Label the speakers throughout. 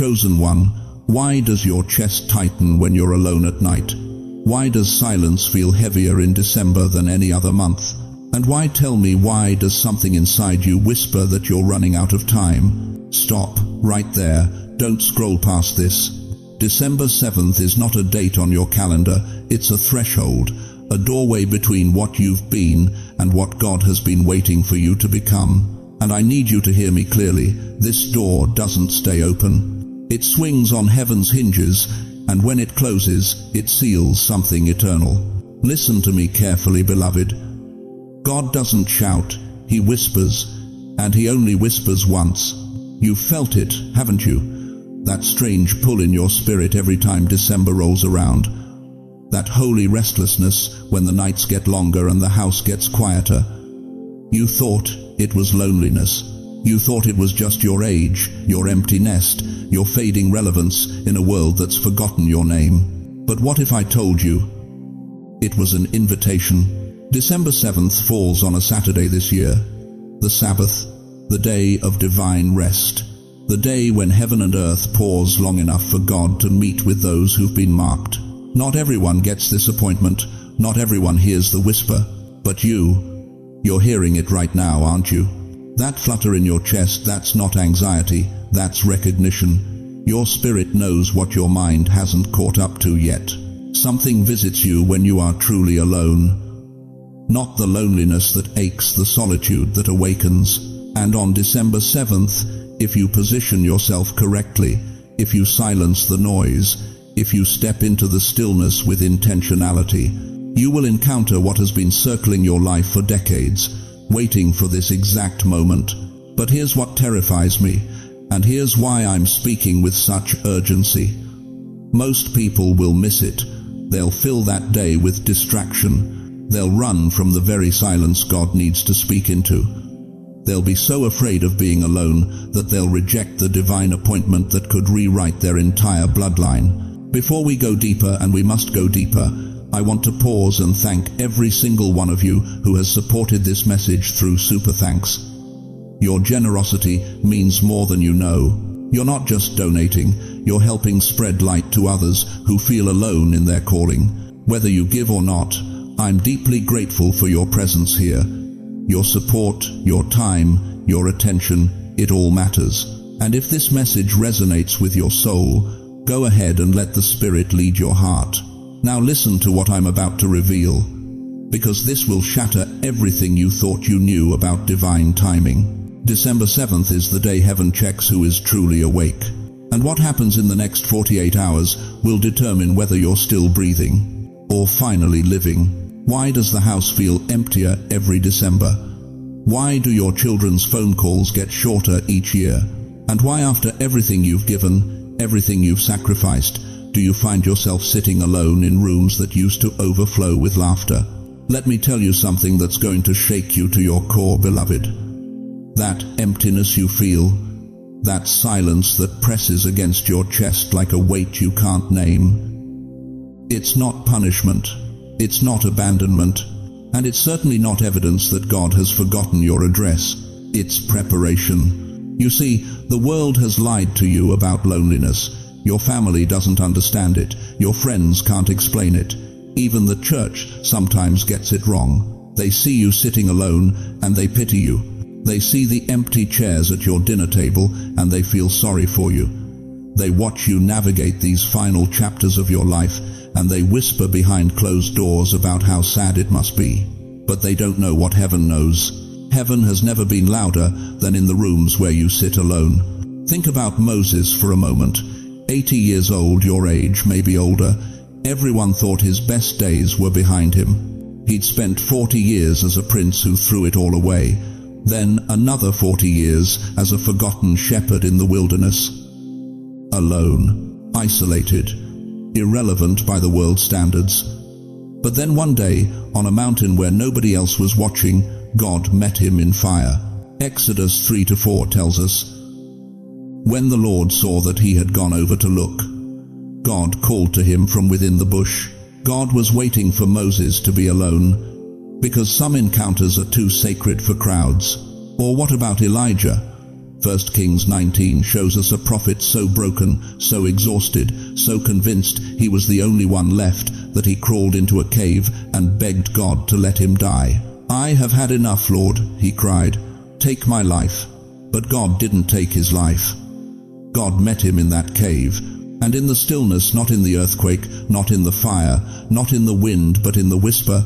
Speaker 1: chosen one, why does your chest tighten when you're alone at night? Why does silence feel heavier in December than any other month? And why, tell me, why does something inside you whisper that you're running out of time? Stop, right there, don't scroll past this. December 7th is not a date on your calendar, it's a threshold, a doorway between what you've been and what God has been waiting for you to become. And I need you to hear me clearly, this door doesn't stay open. It swings on heaven's hinges, and when it closes, it seals something eternal. Listen to me carefully, beloved. God doesn't shout, He whispers, and He only whispers once. You've felt it, haven't you? That strange pull in your spirit every time December rolls around. That holy restlessness when the nights get longer and the house gets quieter. You thought it was loneliness. You thought it was just your age, your empty nest, your fading relevance in a world that's forgotten your name. But what if I told you it was an invitation? December 7th falls on a Saturday this year, the Sabbath, the day of divine rest, the day when heaven and earth pause long enough for God to meet with those who've been marked. Not everyone gets this appointment, not everyone hears the whisper, but you're hearing it right now, aren't you? That flutter in your chest, that's not anxiety, that's recognition. Your spirit knows what your mind hasn't caught up to yet. Something visits you when you are truly alone. Not the loneliness that aches, the solitude that awakens. And on December 7th, if you position yourself correctly, if you silence the noise, if you step into the stillness with intentionality, you will encounter what has been circling your life for decades, waiting for this exact moment. But here's what terrifies me, and here's why I'm speaking with such urgency. Most people will miss it. They'll fill that day with distraction. They'll run from the very silence God needs to speak into. They'll be so afraid of being alone that they'll reject the divine appointment that could rewrite their entire bloodline. Before we go deeper, and we must go deeper, I want to pause and thank every single one of you who has supported this message through Super Thanks. Your generosity means more than you know. You're not just donating, you're helping spread light to others who feel alone in their calling. Whether you give or not, I'm deeply grateful for your presence here. Your support, your time, your attention, it all matters. And if this message resonates with your soul, go ahead and let the Spirit lead your heart. Now listen to what I'm about to reveal, because this will shatter everything you thought you knew about divine timing. December 7th is the day heaven checks who is truly awake. And what happens in the next 48 hours will determine whether you're still breathing or finally living. Why does the house feel emptier every December? Why do your children's phone calls get shorter each year? And why, after everything you've given, everything you've sacrificed, do you find yourself sitting alone in rooms that used to overflow with laughter? Let me tell you something that's going to shake you to your core, beloved. That emptiness you feel, that silence that presses against your chest like a weight you can't name. It's not punishment. It's not abandonment, and it's certainly not evidence that God has forgotten your address. It's preparation. You see, the world has lied to you about loneliness. Your family doesn't understand it. Your friends can't explain it. Even the church sometimes gets it wrong. They see you sitting alone, and they pity you. They see the empty chairs at your dinner table, and they feel sorry for you. They watch you navigate these final chapters of your life, and they whisper behind closed doors about how sad it must be. But they don't know what heaven knows. Heaven has never been louder than in the rooms where you sit alone. Think about Moses for a moment. 80 years old, your age, maybe older. Everyone thought his best days were behind him. He'd spent 40 years as a prince who threw it all away. Then another 40 years as a forgotten shepherd in the wilderness. Alone, isolated, irrelevant by the world's standards. But then one day, on a mountain where nobody else was watching, God met him in fire. Exodus 3-4 tells us, "When the Lord saw that he had gone over to look, God called to him from within the bush." God was waiting for Moses to be alone, because some encounters are too sacred for crowds. Or what about Elijah? 1 Kings 19 shows us a prophet so broken, so exhausted, so convinced he was the only one left that he crawled into a cave and begged God to let him die. "I have had enough, Lord," he cried. "Take my life." But God didn't take his life. God met him in that cave, and in the stillness, not in the earthquake, not in the fire, not in the wind, but in the whisper,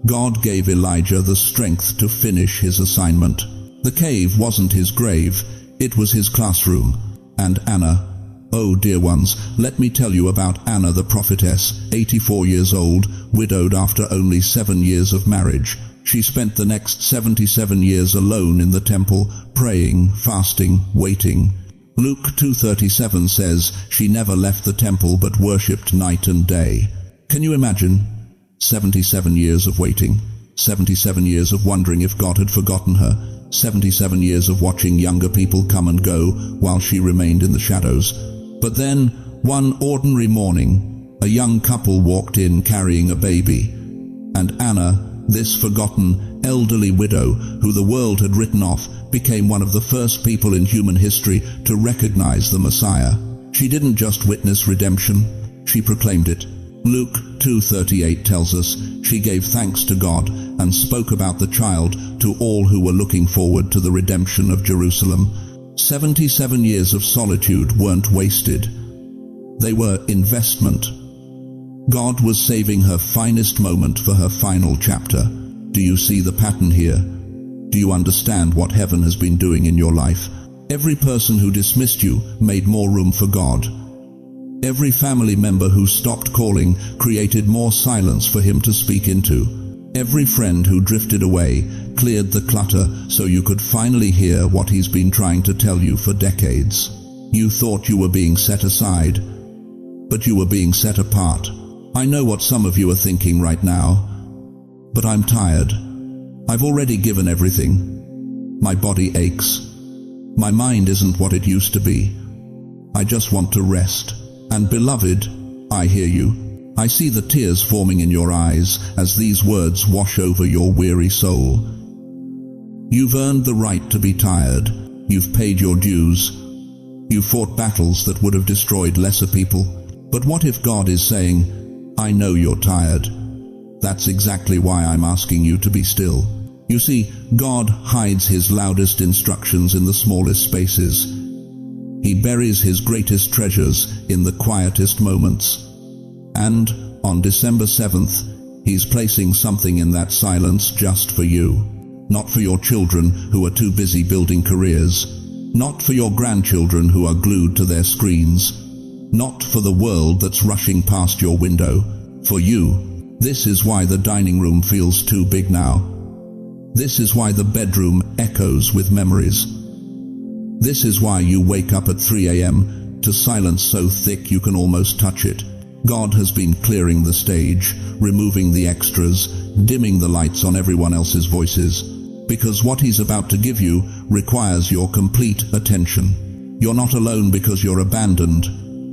Speaker 1: God gave Elijah the strength to finish his assignment. The cave wasn't his grave, it was his classroom. And Anna, oh dear ones, let me tell you about Anna the prophetess, 84 years old, widowed after only 7 years of marriage. She spent the next 77 years alone in the temple, praying, fasting, waiting. Luke 2:37 says she never left the temple but worshipped night and day. Can you imagine? 77 years of waiting, 77 years of wondering if God had forgotten her, 77 years of watching younger people come and go while she remained in the shadows. But then, one ordinary morning, a young couple walked in carrying a baby. And Anna, this forgotten, elderly widow who the world had written off, became one of the first people in human history to recognize the Messiah. She didn't just witness redemption, she proclaimed it. Luke 2:38 tells us she gave thanks to God and spoke about the child to all who were looking forward to the redemption of Jerusalem. 77 years of solitude weren't wasted. They were investment. God was saving her finest moment for her final chapter. Do you see the pattern here? Do you understand what heaven has been doing in your life? Every person who dismissed you made more room for God. Every family member who stopped calling created more silence for him to speak into. Every friend who drifted away cleared the clutter so you could finally hear what he's been trying to tell you for decades. You thought you were being set aside, but you were being set apart. I know what some of you are thinking right now, but I'm tired. I've already given everything. My body aches. My mind isn't what it used to be. I just want to rest. And beloved, I hear you. I see the tears forming in your eyes as these words wash over your weary soul. You've earned the right to be tired. You've paid your dues. You've fought battles that would have destroyed lesser people. But what if God is saying, I know you're tired. That's exactly why I'm asking you to be still. You see, God hides his loudest instructions in the smallest spaces. He buries his greatest treasures in the quietest moments. And on December 7th, he's placing something in that silence just for you. Not for your children who are too busy building careers. Not for your grandchildren who are glued to their screens. Not for the world that's rushing past your window. For you. This is why the dining room feels too big now. This is why the bedroom echoes with memories. This is why you wake up at 3 a.m. to silence so thick you can almost touch it. God has been clearing the stage, removing the extras, dimming the lights on everyone else's voices, because what he's about to give you requires your complete attention. You're not alone because you're abandoned.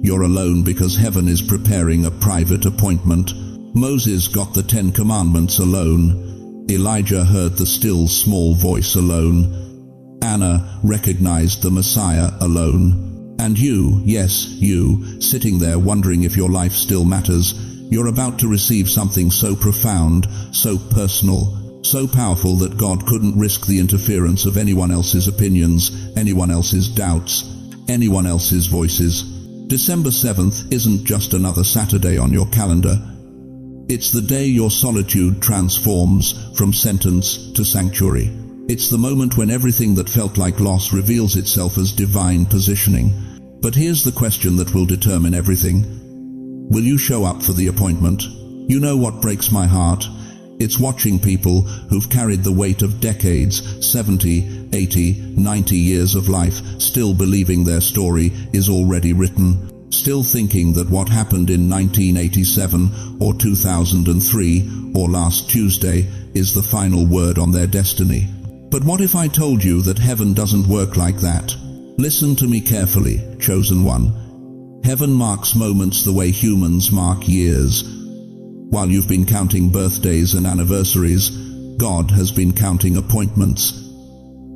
Speaker 1: You're alone because heaven is preparing a private appointment. Moses got the 10 Commandments alone. Elijah heard the still small voice alone. Anna recognized the Messiah alone. And you, yes, you, sitting there wondering if your life still matters, you're about to receive something so profound, so personal, so powerful that God couldn't risk the interference of anyone else's opinions, anyone else's doubts, anyone else's voices. December 7th isn't just another Saturday on your calendar. It's the day your solitude transforms from sentence to sanctuary. It's the moment when everything that felt like loss reveals itself as divine positioning. But here's the question that will determine everything. Will you show up for the appointment? You know what breaks my heart? It's watching people who've carried the weight of decades, 70, 80, 90 years of life, still believing their story is already written. Still thinking that what happened in 1987 or 2003 or last Tuesday is the final word on their destiny. But what if I told you that heaven doesn't work like that? Listen to me carefully, chosen one. Heaven marks moments the way humans mark years. While you've been counting birthdays and anniversaries, God has been counting appointments.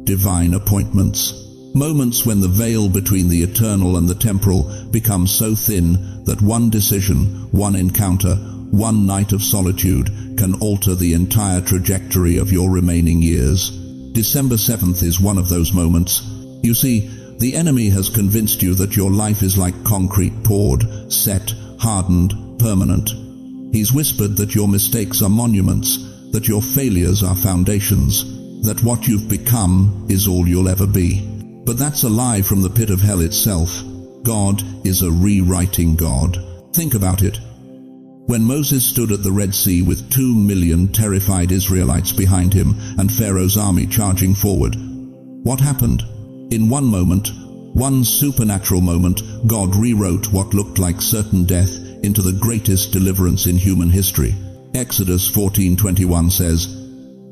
Speaker 1: Divine appointments. Moments when the veil between the eternal and the temporal becomes so thin that one decision, one encounter, one night of solitude can alter the entire trajectory of your remaining years. December 7th is one of those moments. You see, the enemy has convinced you that your life is like concrete poured, set, hardened, permanent. He's whispered that your mistakes are monuments, that your failures are foundations, that what you've become is all you'll ever be. But that's a lie from the pit of hell itself. God is a rewriting God. Think about it. When Moses stood at the Red Sea with 2 million terrified Israelites behind him and Pharaoh's army charging forward, what happened? In one moment, one supernatural moment, God rewrote what looked like certain death into the greatest deliverance in human history. Exodus 14:21 says,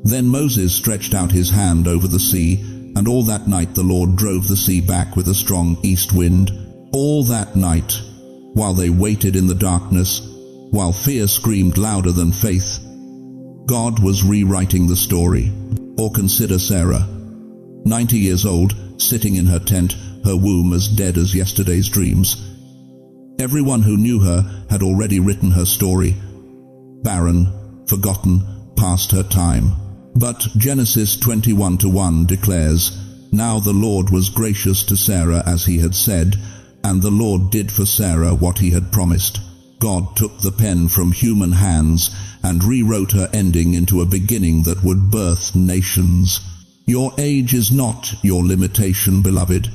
Speaker 1: "Then Moses stretched out his hand over the sea, and all that night the Lord drove the sea back with a strong east wind." All that night, while they waited in the darkness, while fear screamed louder than faith, God was rewriting the story. Or consider Sarah, 90 years old, sitting in her tent, her womb as dead as yesterday's dreams. Everyone who knew her had already written her story. Barren, forgotten, past her time. But Genesis 21:1 declares, "Now the Lord was gracious to Sarah as he had said, and the Lord did for Sarah what he had promised." God took the pen from human hands and rewrote her ending into a beginning that would birth nations. Your age is not your limitation, beloved.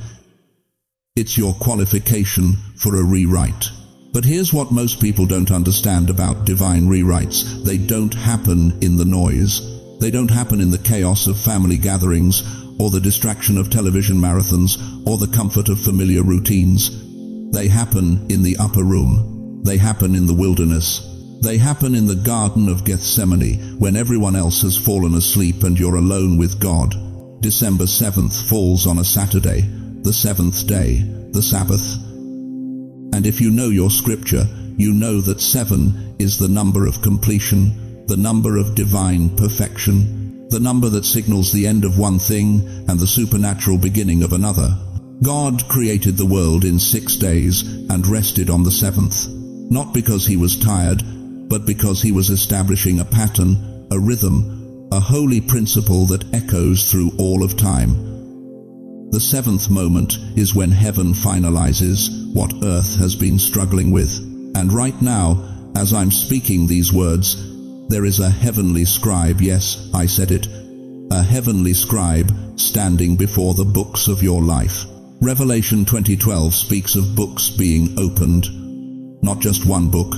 Speaker 1: It's your qualification for a rewrite. But here's what most people don't understand about divine rewrites. They don't happen in the noise. They don't happen in the chaos of family gatherings, or the distraction of television marathons, or the comfort of familiar routines. They happen in the upper room. They happen in the wilderness. They happen in the Garden of Gethsemane, when everyone else has fallen asleep and you're alone with God. December 7th falls on a Saturday, the 7th day, the Sabbath. And if you know your scripture, you know that 7 is the number of completion, the number of divine perfection, the number that signals the end of one thing and the supernatural beginning of another. God created the world in 6 days and rested on the 7th, not because he was tired, but because he was establishing a pattern, a rhythm, a holy principle that echoes through all of time. The 7th moment is when heaven finalizes what earth has been struggling with. And right now, as I'm speaking these words, there is a heavenly scribe, yes, I said it, a heavenly scribe standing before the books of your life. Revelation 20:12 speaks of books being opened. Not just one book,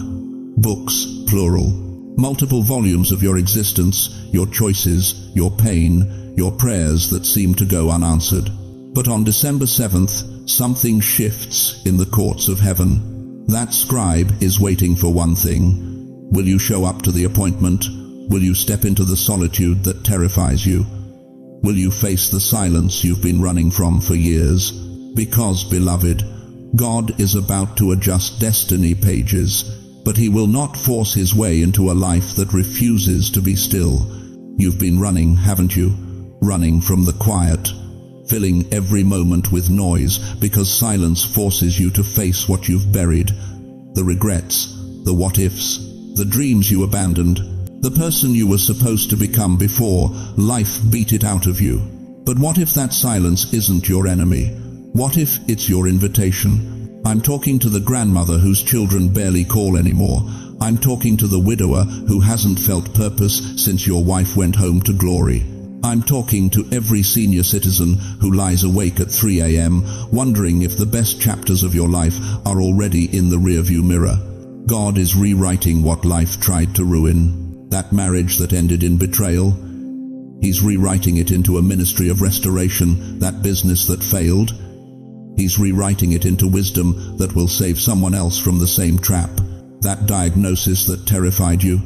Speaker 1: books, plural. Multiple volumes of your existence, your choices, your pain, your prayers that seem to go unanswered. But on December 7th, something shifts in the courts of heaven. That scribe is waiting for one thing. Will you show up to the appointment? Will you step into the solitude that terrifies you? Will you face the silence you've been running from for years? Because, beloved, God is about to adjust destiny pages, but he will not force his way into a life that refuses to be still. You've been running, haven't you? Running from the quiet, filling every moment with noise because silence forces you to face what you've buried, the regrets, the what-ifs, the dreams you abandoned, the person you were supposed to become before life beat it out of you. But what if that silence isn't your enemy? What if it's your invitation? I'm talking to the grandmother whose children barely call anymore. I'm talking to the widower who hasn't felt purpose since your wife went home to glory. I'm talking to every senior citizen who lies awake at 3 a.m. wondering if the best chapters of your life are already in the rearview mirror. God is rewriting what life tried to ruin. That marriage that ended in betrayal. He's rewriting it into a ministry of restoration, that business that failed. He's rewriting it into wisdom that will save someone else from the same trap, that diagnosis that terrified you.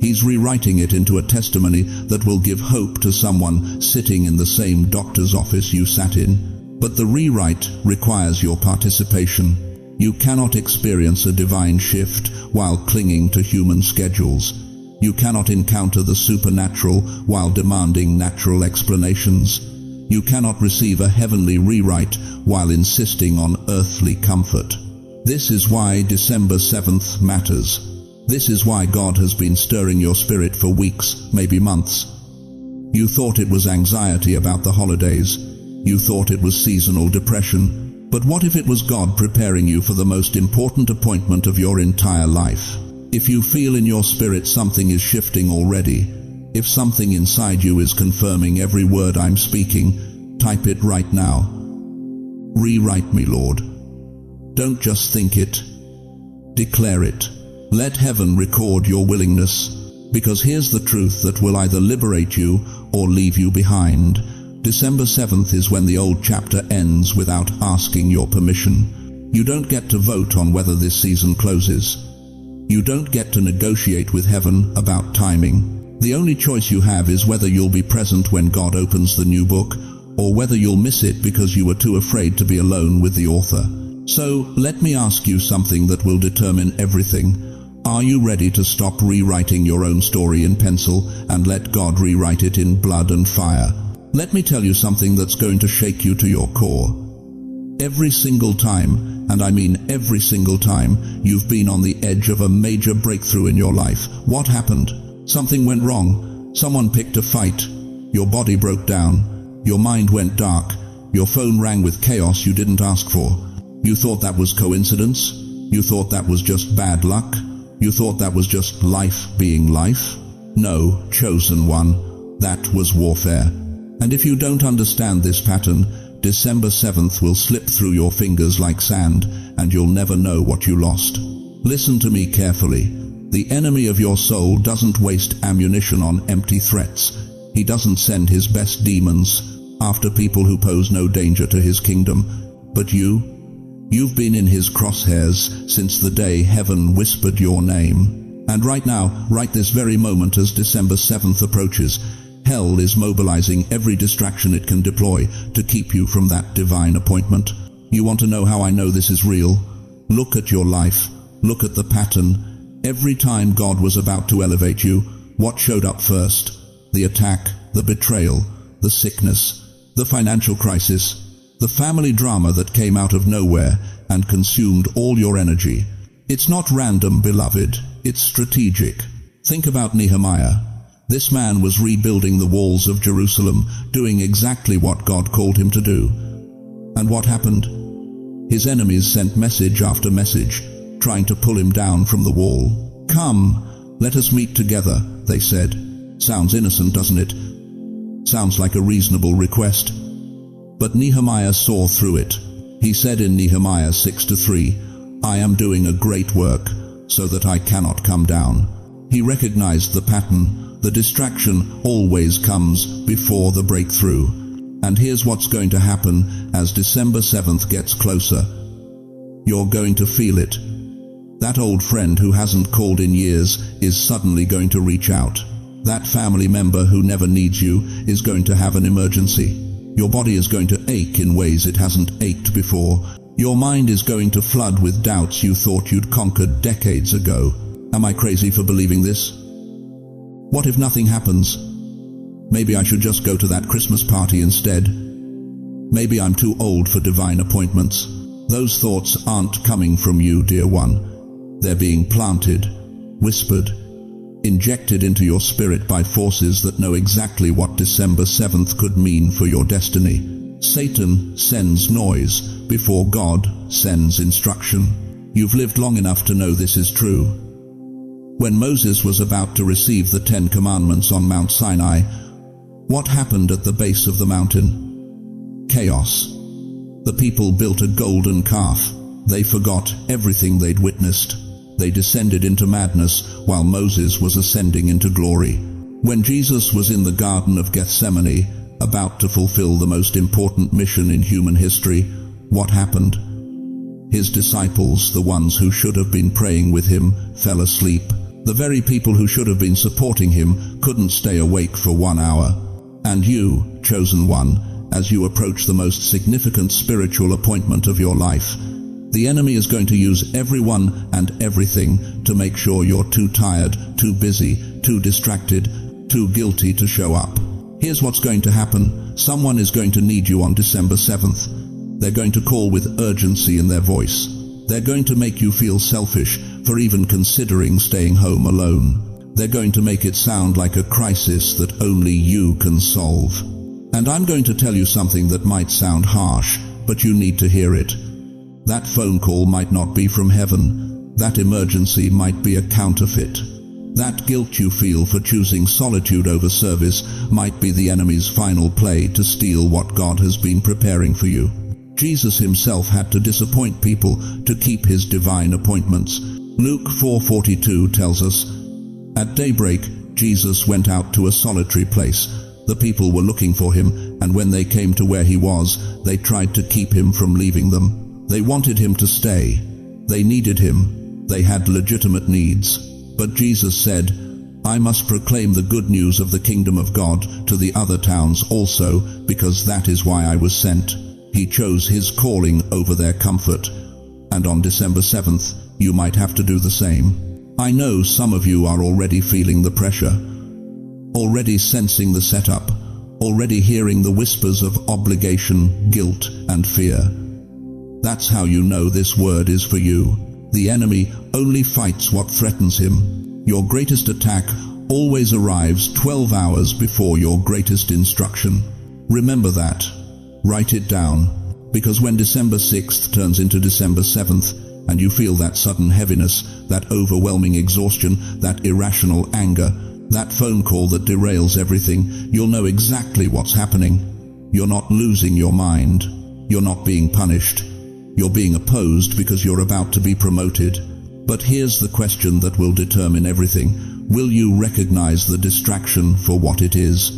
Speaker 1: He's rewriting it into a testimony that will give hope to someone sitting in the same doctor's office you sat in. But the rewrite requires your participation. You cannot experience a divine shift while clinging to human schedules. You cannot encounter the supernatural while demanding natural explanations. You cannot receive a heavenly rewrite while insisting on earthly comfort. This is why December 7th matters. This is why God has been stirring your spirit for weeks, maybe months. You thought it was anxiety about the holidays. You thought it was seasonal depression. But what if it was God preparing you for the most important appointment of your entire life? If you feel in your spirit something is shifting already, if something inside you is confirming every word I'm speaking, type it right now. Rewrite me, Lord. Don't just think it. Declare it. Let heaven record your willingness, because here's the truth that will either liberate you or leave you behind. December 7th is when the old chapter ends without asking your permission. You don't get to vote on whether this season closes. You don't get to negotiate with heaven about timing. The only choice you have is whether you'll be present when God opens the new book, or whether you'll miss it because you were too afraid to be alone with the author. So, let me ask you something that will determine everything. Are you ready to stop rewriting your own story in pencil and let God rewrite it in blood and fire? Let me tell you something that's going to shake you to your core. Every single time, and I mean every single time, you've been on the edge of a major breakthrough in your life. What happened? Something went wrong. Someone picked a fight. Your body broke down. Your mind went dark. Your phone rang with chaos you didn't ask for. You thought that was coincidence? You thought that was just bad luck? You thought that was just life being life? No, chosen one, that was warfare. And if you don't understand this pattern, December 7th will slip through your fingers like sand, and you'll never know what you lost. Listen to me carefully. The enemy of your soul doesn't waste ammunition on empty threats. He doesn't send his best demons after people who pose no danger to his kingdom. But you've been in his crosshairs since the day heaven whispered your name. And right now, right this very moment as December 7th approaches, hell is mobilizing every distraction it can deploy to keep you from that divine appointment. You want to know how I know this is real? Look at your life. Look at the pattern. Every time God was about to elevate you, what showed up first? The attack, the betrayal, the sickness, the financial crisis, the family drama that came out of nowhere and consumed all your energy. It's not random, beloved. It's strategic. Think about Nehemiah. This man was rebuilding the walls of Jerusalem, doing exactly what God called him to do. And what happened? His enemies sent message after message, trying to pull him down from the wall. Come, let us meet together, they said. Sounds innocent, doesn't it? Sounds like a reasonable request. But Nehemiah saw through it. He said in Nehemiah 6:3, I am doing a great work, so that I cannot come down. He recognized the pattern. The distraction always comes before the breakthrough. And here's what's going to happen as December 7th gets closer. You're going to feel it. That old friend who hasn't called in years is suddenly going to reach out. That family member who never needs you is going to have an emergency. Your body is going to ache in ways it hasn't ached before. Your mind is going to flood with doubts you thought you'd conquered decades ago. Am I crazy for believing this? What if nothing happens? Maybe I should just go to that Christmas party instead. Maybe I'm too old for divine appointments. Those thoughts aren't coming from you, dear one. They're being planted, whispered, injected into your spirit by forces that know exactly what December 7th could mean for your destiny. Satan sends noise before God sends instruction. You've lived long enough to know this is true. When Moses was about to receive the 10 Commandments on Mount Sinai, what happened at the base of the mountain? Chaos. The people built a golden calf. They forgot everything they'd witnessed. They descended into madness while Moses was ascending into glory. When Jesus was in the Garden of Gethsemane, about to fulfill the most important mission in human history, what happened? His disciples, the ones who should have been praying with him, fell asleep. The very people who should have been supporting him couldn't stay awake for 1 hour. And you, chosen one, as you approach the most significant spiritual appointment of your life, the enemy is going to use everyone and everything to make sure you're too tired, too busy, too distracted, too guilty to show up. Here's what's going to happen. Someone is going to need you on December 7th. They're going to call with urgency in their voice. They're going to make you feel selfish for even considering staying home alone. They're going to make it sound like a crisis that only you can solve. And I'm going to tell you something that might sound harsh, but you need to hear it. That phone call might not be from heaven. That emergency might be a counterfeit. That guilt you feel for choosing solitude over service might be the enemy's final play to steal what God has been preparing for you. Jesus himself had to disappoint people to keep his divine appointments. Luke 4:42 tells us, "At daybreak, Jesus went out to a solitary place. The people were looking for him, and when they came to where he was, they tried to keep him from leaving them. They wanted him to stay. They needed him. They had legitimate needs. But Jesus said, 'I must proclaim the good news of the kingdom of God to the other towns also, because that is why I was sent.' He chose his calling over their comfort. And on December 7th, you might have to do the same. I know some of you are already feeling the pressure, already sensing the setup, already hearing the whispers of obligation, guilt, and fear. That's how you know this word is for you. The enemy only fights what threatens him. Your greatest attack always arrives 12 hours before your greatest instruction. Remember that. Write it down, because when December 6th turns into December 7th, and you feel that sudden heaviness, that overwhelming exhaustion, that irrational anger, that phone call that derails everything, you'll know exactly what's happening. You're not losing your mind. You're not being punished. You're being opposed because you're about to be promoted. But here's the question that will determine everything. Will you recognize the distraction for what it is?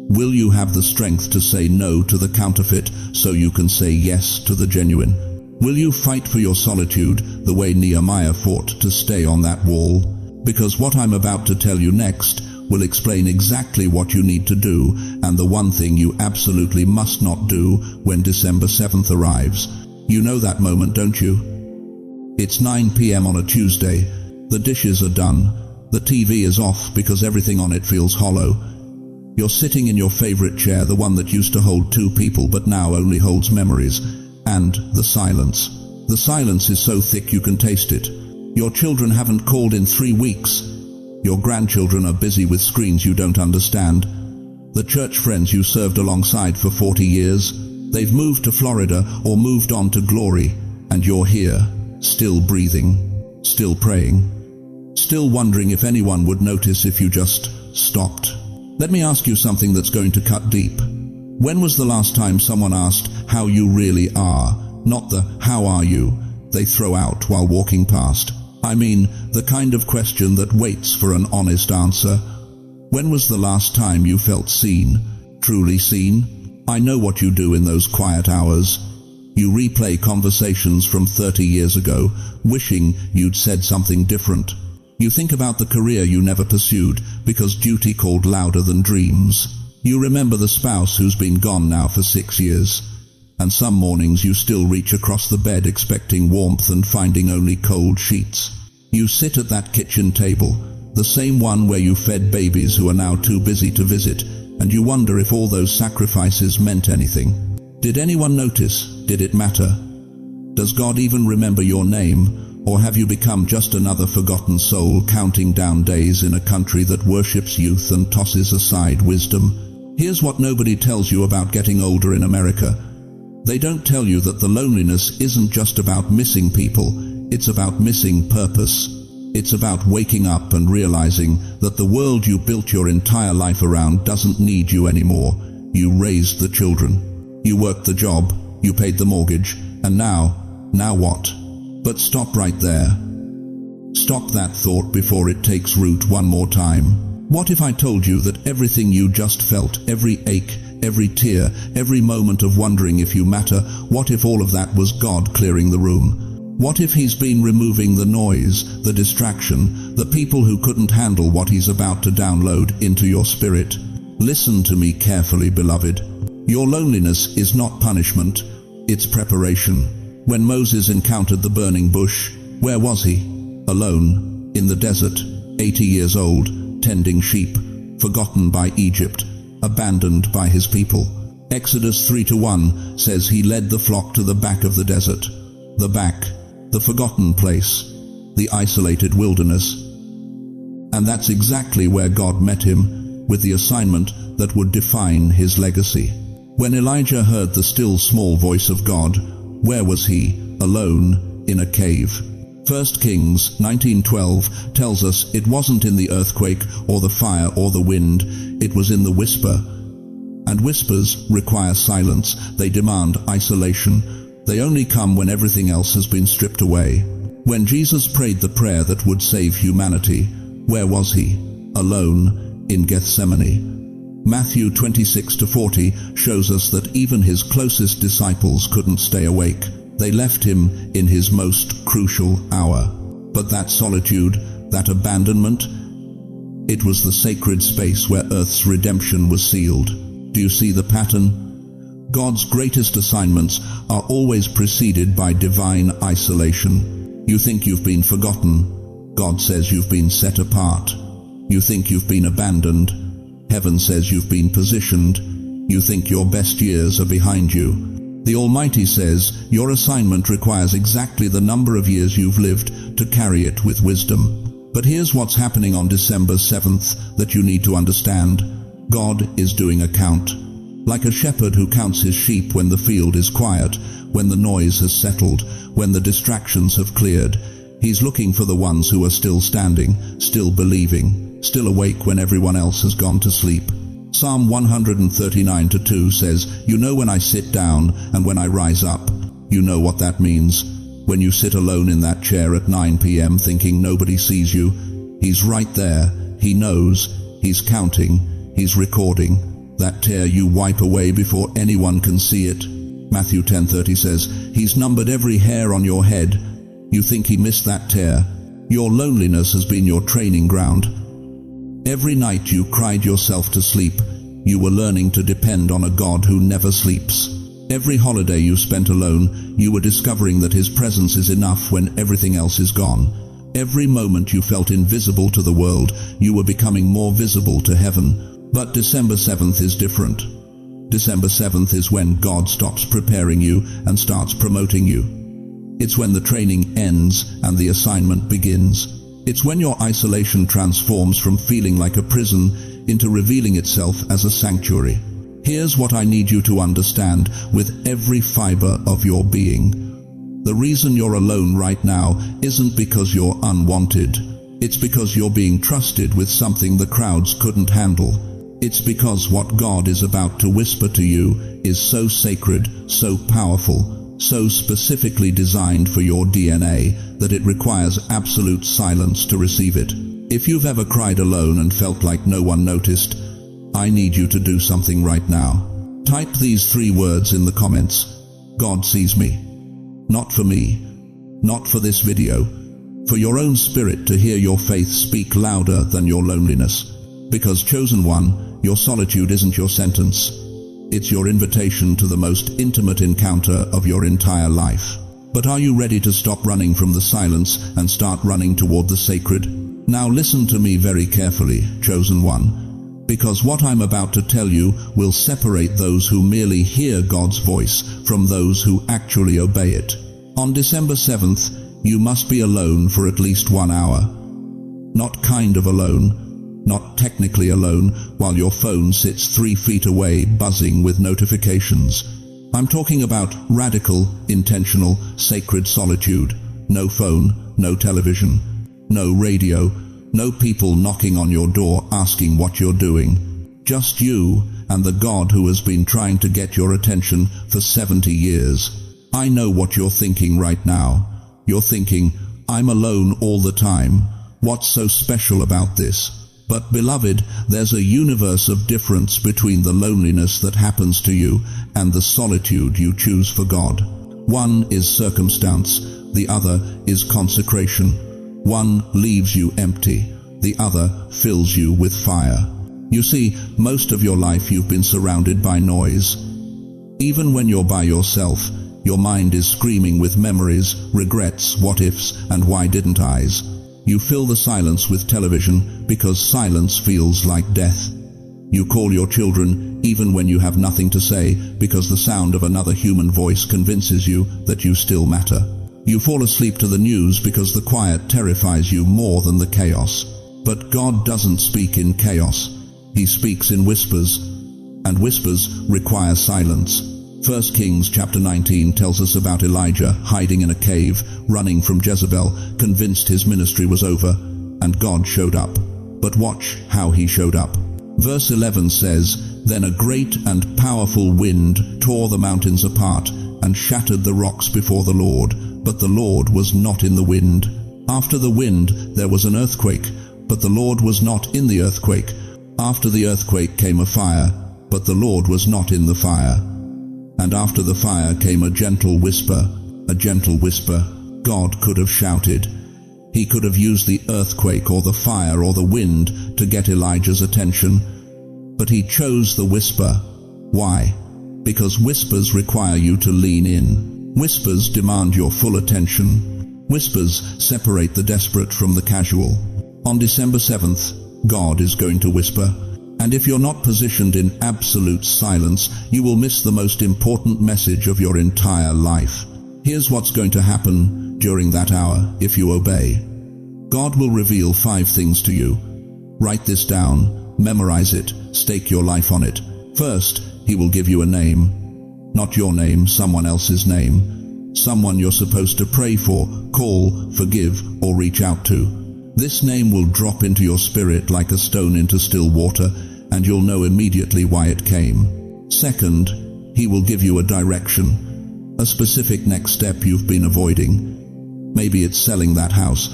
Speaker 1: Will you have the strength to say no to the counterfeit so you can say yes to the genuine? Will you fight for your solitude the way Nehemiah fought to stay on that wall? Because what I'm about to tell you next will explain exactly what you need to do, and the one thing you absolutely must not do when December 7th arrives. You know that moment, don't you? It's 9 p.m. on a Tuesday. The dishes are done. The TV is off because everything on it feels hollow. You're sitting in your favorite chair, the one that used to hold 2 people but now only holds memories. And the silence. The silence is so thick you can taste it. Your children haven't called in 3 weeks. Your grandchildren are busy with screens you don't understand. The church friends you served alongside for 40 years, they've moved to Florida or moved on to glory, and you're here, still breathing, still praying, still wondering if anyone would notice if you just stopped. Let me ask you something that's going to cut deep. When was the last time someone asked how you really are, not the "how are you" they throw out while walking past? I mean, the kind of question that waits for an honest answer. When was the last time you felt seen, truly seen? I know what you do in those quiet hours. You replay conversations from 30 years ago, wishing you'd said something different. You think about the career you never pursued because duty called louder than dreams. You remember the spouse who's been gone now for 6 years. And some mornings you still reach across the bed expecting warmth and finding only cold sheets. You sit at that kitchen table, the same one where you fed babies who are now too busy to visit, and you wonder if all those sacrifices meant anything. Did anyone notice? Did it matter? Does God even remember your name? Or have you become just another forgotten soul counting down days in a country that worships youth and tosses aside wisdom? Here's what nobody tells you about getting older in America. They don't tell you that the loneliness isn't just about missing people, it's about missing purpose. It's about waking up and realizing that the world you built your entire life around doesn't need you anymore. You raised the children. You worked the job. You paid the mortgage. And now what? But stop right there. Stop that thought before it takes root one more time. What if I told you that everything you just felt, every ache, every tear, every moment of wondering if you matter, what if all of that was God clearing the room? What if He's been removing the noise, the distraction, the people who couldn't handle what He's about to download into your spirit? Listen to me carefully, beloved. Your loneliness is not punishment, it's preparation. When Moses encountered the burning bush, where was he? Alone, in the desert, 80 years old, tending sheep, forgotten by Egypt. abandoned by his people. Exodus 3:1 says he led the flock to the back of the desert. The back, the forgotten place, the isolated wilderness. And that's exactly where God met him, with the assignment that would define his legacy. When Elijah heard the still small voice of God, where was he? Alone in a cave. 1 Kings 19:12 tells us it wasn't in the earthquake or the fire or the wind, it was in the whisper. And whispers require silence. They demand isolation. They only come when everything else has been stripped away. When Jesus prayed the prayer that would save humanity, where was he? Alone in Gethsemane. Matthew 26:40 shows us that even his closest disciples couldn't stay awake. They left him in his most crucial hour. But that solitude, that abandonment, it was the sacred space where earth's redemption was sealed. Do you see the pattern? God's greatest assignments are always preceded by divine isolation. You think you've been forgotten. God says you've been set apart. You think you've been abandoned. Heaven says you've been positioned. You think your best years are behind you. The Almighty says your assignment requires exactly the number of years you've lived to carry it with wisdom. But here's what's happening on December 7th that you need to understand. God is doing a count. Like a shepherd who counts his sheep when the field is quiet, when the noise has settled, when the distractions have cleared. He's looking for the ones who are still standing, still believing, still awake when everyone else has gone to sleep. Psalm 139:2 says, "You know when I sit down and when I rise up." You know what that means. When you sit alone in that chair at 9 p.m. thinking nobody sees you, he's right there. He knows. He's counting. He's recording. That tear you wipe away before anyone can see it. Matthew 10:30 says, "He's numbered every hair on your head." You think he missed that tear. Your loneliness has been your training ground. Every night you cried yourself to sleep. You were learning to depend on a God who never sleeps. Every holiday you spent alone, you were discovering that his presence is enough when everything else is gone. Every moment you felt invisible to the world, you were becoming more visible to heaven. But December 7th is different. December 7th is when God stops preparing you and starts promoting you. It's when the training ends and the assignment begins. It's when your isolation transforms from feeling like a prison into revealing itself as a sanctuary. Here's what I need you to understand with every fiber of your being. The reason you're alone right now isn't because you're unwanted. It's because you're being trusted with something the crowds couldn't handle. It's because what God is about to whisper to you is so sacred, so powerful, so specifically designed for your DNA that it requires absolute silence to receive it. If you've ever cried alone and felt like no one noticed, I need you to do something right now. Type these 3 words in the comments. God sees me. Not for me. Not for this video. For your own spirit to hear your faith speak louder than your loneliness. Because, chosen one, your solitude isn't your sentence. It's your invitation to the most intimate encounter of your entire life. But are you ready to stop running from the silence and start running toward the sacred? Now listen to me very carefully, chosen one, because what I'm about to tell you will separate those who merely hear God's voice from those who actually obey it. On December 7th, you must be alone for at least 1 hour. Not kind of alone, not technically alone, while your phone sits 3 feet away buzzing with notifications. I'm talking about radical, intentional, sacred solitude. No phone, no television, no radio, no people knocking on your door asking what you're doing. Just you and the God who has been trying to get your attention for 70 years. I know what you're thinking right now. You're thinking, I'm alone all the time. What's so special about this? But beloved, there's a universe of difference between the loneliness that happens to you and the solitude you choose for God. One is circumstance, the other is consecration. One leaves you empty, the other fills you with fire. You see, most of your life you've been surrounded by noise. Even when you're by yourself, your mind is screaming with memories, regrets, what-ifs, and why didn't I's. You fill the silence with television because silence feels like death. You call your children even when you have nothing to say, because the sound of another human voice convinces you that you still matter. You fall asleep to the news because the quiet terrifies you more than the chaos. But God doesn't speak in chaos. He speaks in whispers, and whispers require silence. 1 Kings chapter 19 tells us about Elijah hiding in a cave, running from Jezebel, convinced his ministry was over, and God showed up. But watch how he showed up. Verse 11 says, "Then a great and powerful wind tore the mountains apart and shattered the rocks before the Lord, but the Lord was not in the wind. After the wind there was an earthquake, but the Lord was not in the earthquake. After the earthquake came a fire, but the Lord was not in the fire. And after the fire came a gentle whisper, a gentle whisper." God could have shouted. He could have used the earthquake or the fire or the wind to get Elijah's attention. But he chose the whisper. Why? Because whispers require you to lean in. Whispers demand your full attention. Whispers separate the desperate from the casual. On December 7th, God is going to whisper. And if you're not positioned in absolute silence, you will miss the most important message of your entire life. Here's what's going to happen during that hour if you obey. God will reveal 5 things to you. Write this down, memorize it, stake your life on it. First, He will give you a name. Not your name, someone else's name. Someone you're supposed to pray for, call, forgive, or reach out to. This name will drop into your spirit like a stone into still water, and you'll know immediately why it came. Second, He will give you a direction, a specific next step you've been avoiding. Maybe it's selling that house.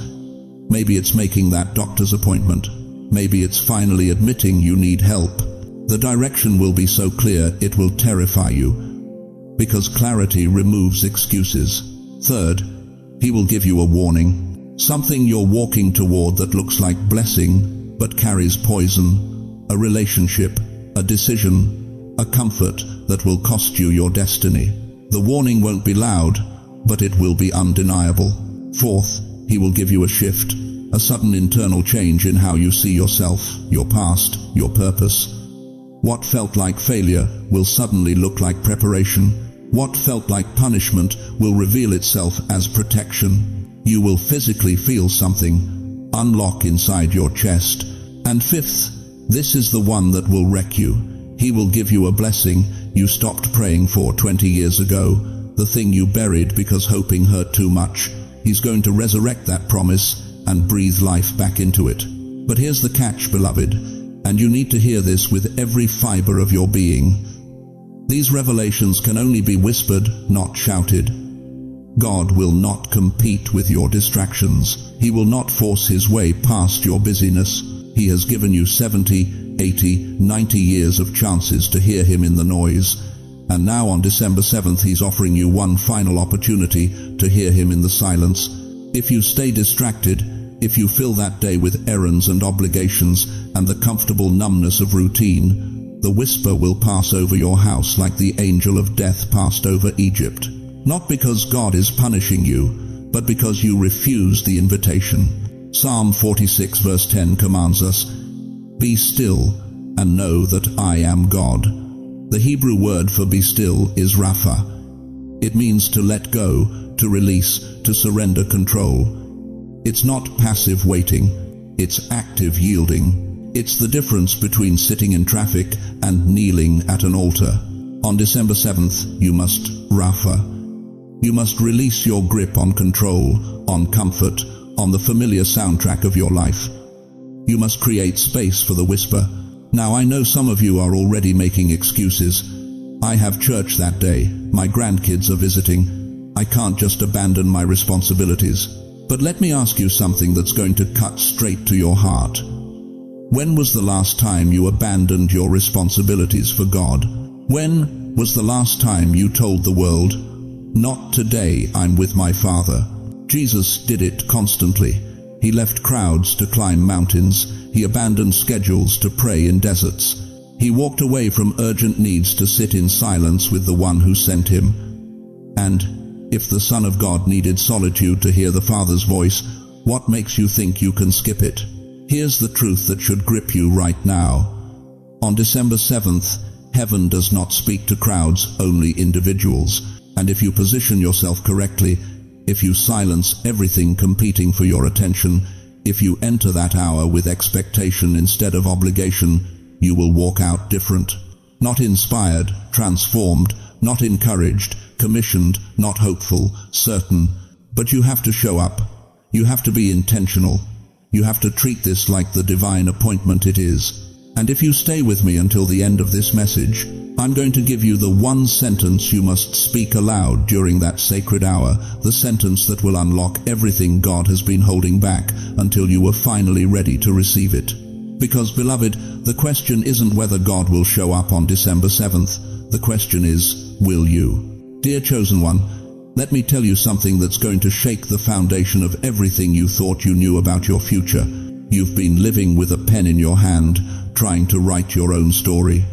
Speaker 1: Maybe it's making that doctor's appointment. Maybe it's finally admitting you need help. The direction will be so clear it will terrify you, because clarity removes excuses. Third, He will give you a warning. Something you're walking toward that looks like blessing, but carries poison. A relationship, a decision, a comfort that will cost you your destiny. The warning won't be loud, but it will be undeniable. Fourth, He will give you a shift, a sudden internal change in how you see yourself, your past, your purpose. What felt like failure will suddenly look like preparation. What felt like punishment will reveal itself as protection. You will physically feel something unlock inside your chest. And fifth, this is the one that will wreck you. He will give you a blessing you stopped praying for 20 years ago, the thing you buried because hoping hurt too much. He's going to resurrect that promise and breathe life back into it. But here's the catch, beloved, and you need to hear this with every fiber of your being. These revelations can only be whispered, not shouted. God will not compete with your distractions. He will not force His way past your busyness. He has given you 70, 80, 90 years of chances to hear Him in the noise. And now on December 7th, He's offering you one final opportunity to hear Him in the silence. If you stay distracted, if you fill that day with errands and obligations and the comfortable numbness of routine, the whisper will pass over your house like the angel of death passed over Egypt. Not because God is punishing you, but because you refuse the invitation. Psalm 46 verse 10 commands us, "Be still and know that I am God." The Hebrew word for be still is rapha. It means to let go, to release, to surrender control. It's not passive waiting, it's active yielding. It's the difference between sitting in traffic and kneeling at an altar. On December 7th, you must rapha. You must release your grip on control, on comfort, on the familiar soundtrack of your life. You must create space for the whisper. Now I know some of you are already making excuses. I have church that day. My grandkids are visiting. I can't just abandon my responsibilities. But let me ask you something that's going to cut straight to your heart. When was the last time you abandoned your responsibilities for God? When was the last time you told the world, "Not today, I'm with my Father"? Jesus did it constantly. He left crowds to climb mountains. He abandoned schedules to pray in deserts. He walked away from urgent needs to sit in silence with the one who sent him. And if the Son of God needed solitude to hear the Father's voice, what makes you think you can skip it? Here's the truth that should grip you right now. On December 7th, heaven does not speak to crowds, only individuals. And if you position yourself correctly, if you silence everything competing for your attention, if you enter that hour with expectation instead of obligation, you will walk out different. Not inspired, transformed, not encouraged, commissioned, not hopeful, certain. But you have to show up. You have to be intentional. You have to treat this like the divine appointment it is. And if you stay with me until the end of this message, I'm going to give you the one sentence you must speak aloud during that sacred hour, the sentence that will unlock everything God has been holding back until you were finally ready to receive it. Because, beloved, the question isn't whether God will show up on December 7th. The question is, will you? Dear chosen one, let me tell you something that's going to shake the foundation of everything you thought you knew about your future. You've been living with a pen in your hand, trying to write your own story,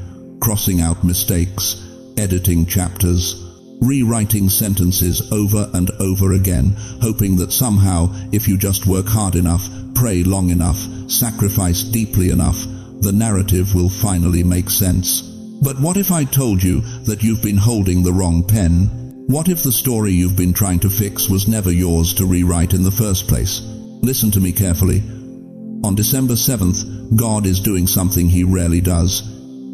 Speaker 1: crossing out mistakes, editing chapters, rewriting sentences over and over again, hoping that somehow, if you just work hard enough, pray long enough, sacrifice deeply enough, the narrative will finally make sense. But what if I told you that you've been holding the wrong pen? What if the story you've been trying to fix was never yours to rewrite in the first place? Listen to me carefully. On December 7th, God is doing something He rarely does.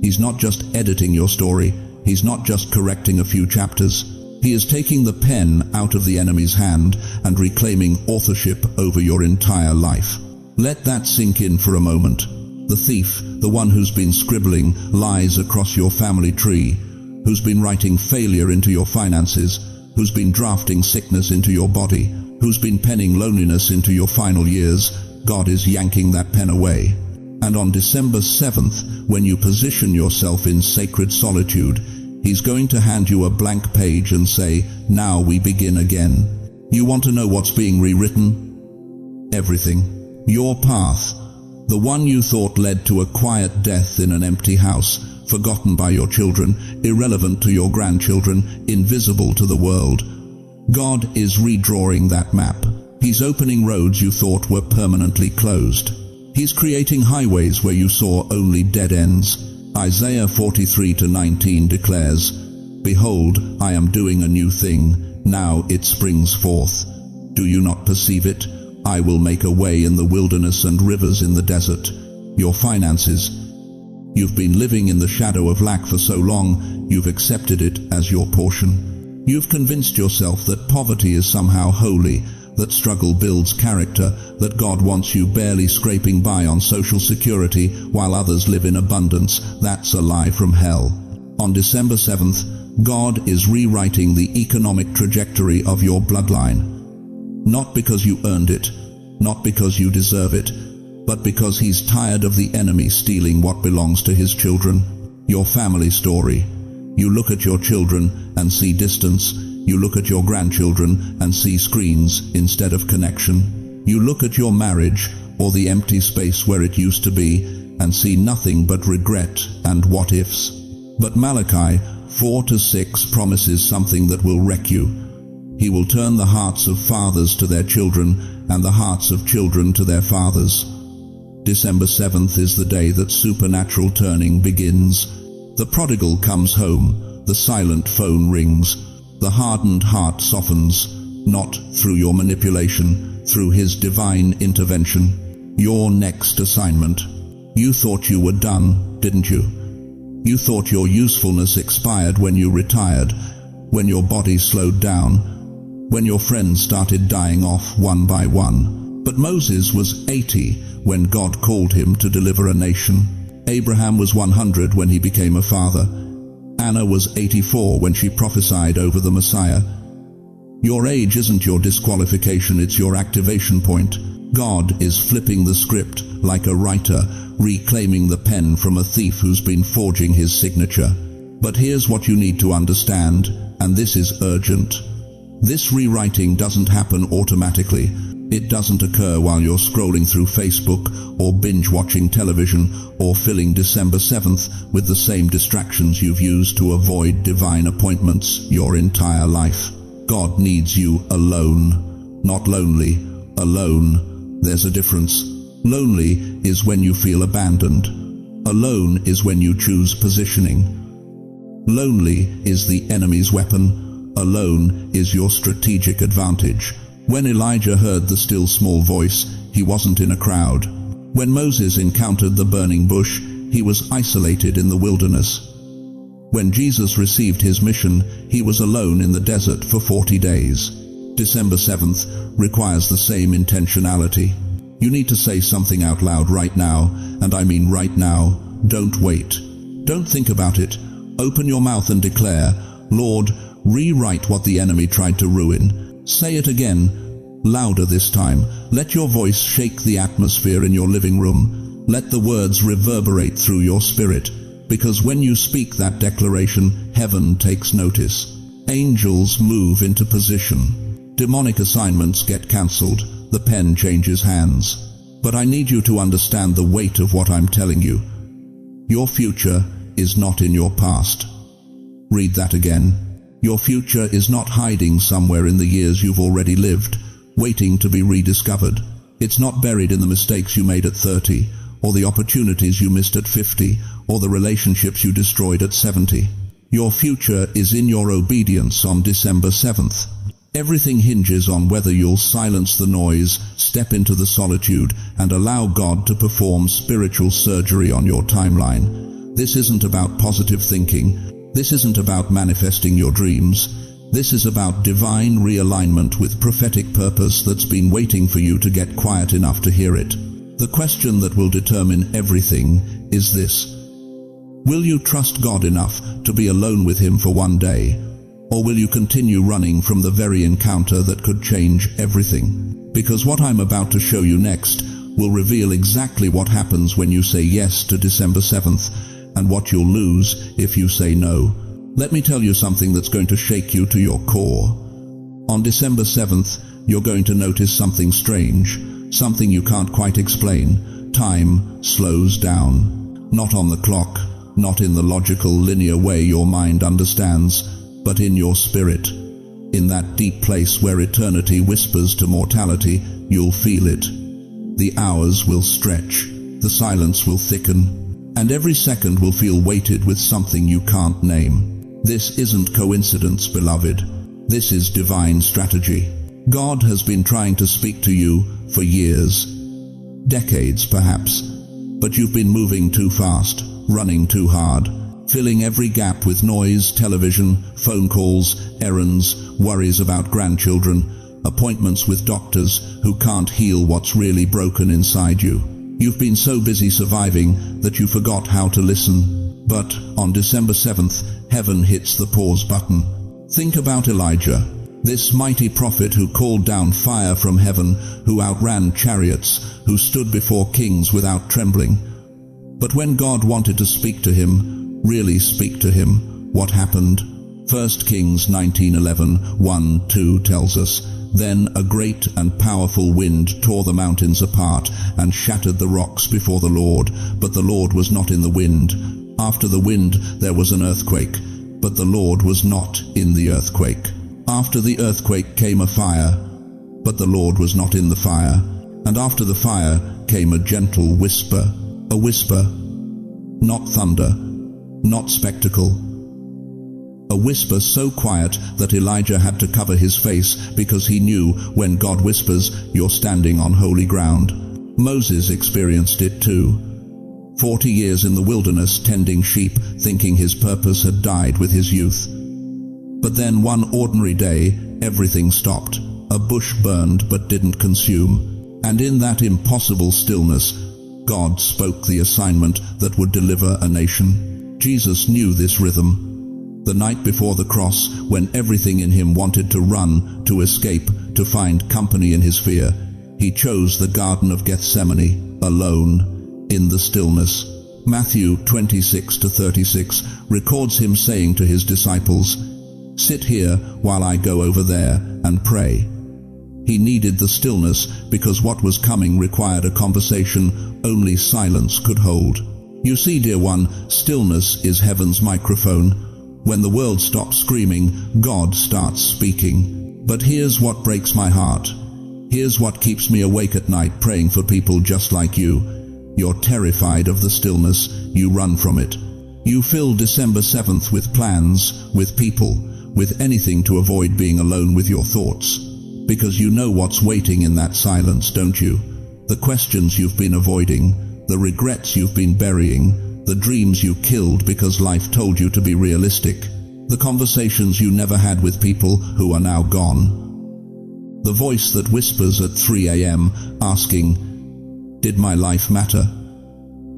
Speaker 1: He's not just editing your story. He's not just correcting a few chapters. He is taking the pen out of the enemy's hand and reclaiming authorship over your entire life. Let that sink in for a moment. The thief, the one who's been scribbling lies across your family tree, who's been writing failure into your finances, who's been drafting sickness into your body, who's been penning loneliness into your final years, God is yanking that pen away. And on December 7th, when you position yourself in sacred solitude, He's going to hand you a blank page and say, now we begin again. You want to know what's being rewritten? Everything. Your path. The one you thought led to a quiet death in an empty house, forgotten by your children, irrelevant to your grandchildren, invisible to the world. God is redrawing that map. He's opening roads you thought were permanently closed. He's creating highways where you saw only dead ends. Isaiah 43:19 declares, behold, I am doing a new thing. Now it springs forth. Do you not perceive it? I will make a way in the wilderness and rivers in the desert. Your finances. You've been living in the shadow of lack for so long, you've accepted it as your portion. You've convinced yourself that poverty is somehow holy, that struggle builds character, that God wants you barely scraping by on Social Security while others live in abundance. That's a lie from hell. On December 7th, God is rewriting the economic trajectory of your bloodline. Not because you earned it, not because you deserve it, but because He's tired of the enemy stealing what belongs to His children. Your family story. You look at your children and see distance. You look at your grandchildren and see screens instead of connection. You look at your marriage or the empty space where it used to be and see nothing but regret and what-ifs. But Malachi 4-6 promises something that will wreck you. He will turn the hearts of fathers to their children and the hearts of children to their fathers. December 7th is the day that supernatural turning begins. The prodigal comes home. The silent phone rings. The hardened heart softens, not through your manipulation, through His divine intervention. Your next assignment. You thought you were done, didn't you? You thought your usefulness expired when you retired, when your body slowed down, when your friends started dying off one by one. But Moses was 80 when God called him to deliver a nation. Abraham was 100 when he became a father. Anna was 84 when she prophesied over the Messiah. Your age isn't your disqualification, it's your activation point. God is flipping the script like a writer, reclaiming the pen from a thief who's been forging his signature. But here's what you need to understand, and this is urgent. This rewriting doesn't happen automatically. It doesn't occur while you're scrolling through Facebook or binge-watching television or filling December 7th with the same distractions you've used to avoid divine appointments your entire life. God needs you alone. Not lonely, alone. There's a difference. Lonely is when you feel abandoned. Alone is when you choose positioning. Lonely is the enemy's weapon. Alone is your strategic advantage. When Elijah heard the still small voice, he wasn't in a crowd. When Moses encountered the burning bush, he was isolated in the wilderness. When Jesus received his mission, he was alone in the desert for 40 days. December 7th requires the same intentionality. You need to say something out loud right now, and I mean right now. Don't wait. Don't think about it. Open your mouth and declare, Lord, rewrite what the enemy tried to ruin. Say it again, louder this time. Let your voice shake the atmosphere in your living room. Let the words reverberate through your spirit, because when you speak that declaration, heaven takes notice. Angels move into position. Demonic assignments get cancelled. The pen changes hands. But I need you to understand the weight of what I'm telling you. Your future is not in your past. Read that again. Your future is not hiding somewhere in the years you've already lived, waiting to be rediscovered. It's not buried in the mistakes you made at 30, or the opportunities you missed at 50, or the relationships you destroyed at 70. Your future is in your obedience on December 7th. Everything hinges on whether you'll silence the noise, step into the solitude, and allow God to perform spiritual surgery on your timeline. This isn't about positive thinking. This isn't about manifesting your dreams. This is about divine realignment with prophetic purpose that's been waiting for you to get quiet enough to hear it. The question that will determine everything is this: will you trust God enough to be alone with Him for one day? Or will you continue running from the very encounter that could change everything? Because what I'm about to show you next will reveal exactly what happens when you say yes to December 7th, and what you'll lose if you say no. Let me tell you something that's going to shake you to your core. On December 7th, you're going to notice something strange, something you can't quite explain. Time slows down. Not on the clock, not in the logical, linear way your mind understands, but in your spirit. In that deep place where eternity whispers to mortality, you'll feel it. The hours will stretch, the silence will thicken, and every second will feel weighted with something you can't name. This isn't coincidence, beloved. This is divine strategy. God has been trying to speak to you for years, decades perhaps, but you've been moving too fast, running too hard, filling every gap with noise, television, phone calls, errands, worries about grandchildren, appointments with doctors who can't heal what's really broken inside you. You've been so busy surviving that you forgot how to listen. But on December 7th, heaven hits the pause button. Think about Elijah, this mighty prophet who called down fire from heaven, who outran chariots, who stood before kings without trembling. But when God wanted to speak to him, really speak to him, what happened? 1 Kings 19:11, 1-2 tells us, "Then a great and powerful wind tore the mountains apart and shattered the rocks before the Lord, but the Lord was not in the wind. After the wind there was an earthquake, but the Lord was not in the earthquake. After the earthquake came a fire, but the Lord was not in the fire. And after the fire came a gentle whisper, a whisper, not thunder, not spectacle. A whisper so quiet that Elijah had to cover his face because he knew when God whispers, you're standing on holy ground. Moses experienced it too. 40 years in the wilderness tending sheep, thinking his purpose had died with his youth. But then one ordinary day, everything stopped. A bush burned but didn't consume. And in that impossible stillness, God spoke the assignment that would deliver a nation. Jesus knew this rhythm. The night before the cross, when everything in him wanted to run, to escape, to find company in his fear, he chose the Garden of Gethsemane, alone, in the stillness. Matthew 26-36 records him saying to his disciples, "Sit here while I go over there and pray." He needed the stillness because what was coming required a conversation only silence could hold. You see, dear one, stillness is heaven's microphone. When the world stops screaming, God starts speaking. But here's what breaks my heart. Here's what keeps me awake at night praying for people just like you. You're terrified of the stillness, you run from it. You fill December 7th with plans, with people, with anything to avoid being alone with your thoughts. Because you know what's waiting in that silence, don't you? The questions you've been avoiding, the regrets you've been burying, the dreams you killed because life told you to be realistic, the conversations you never had with people who are now gone. The voice that whispers at 3 a.m. asking, "Did my life matter?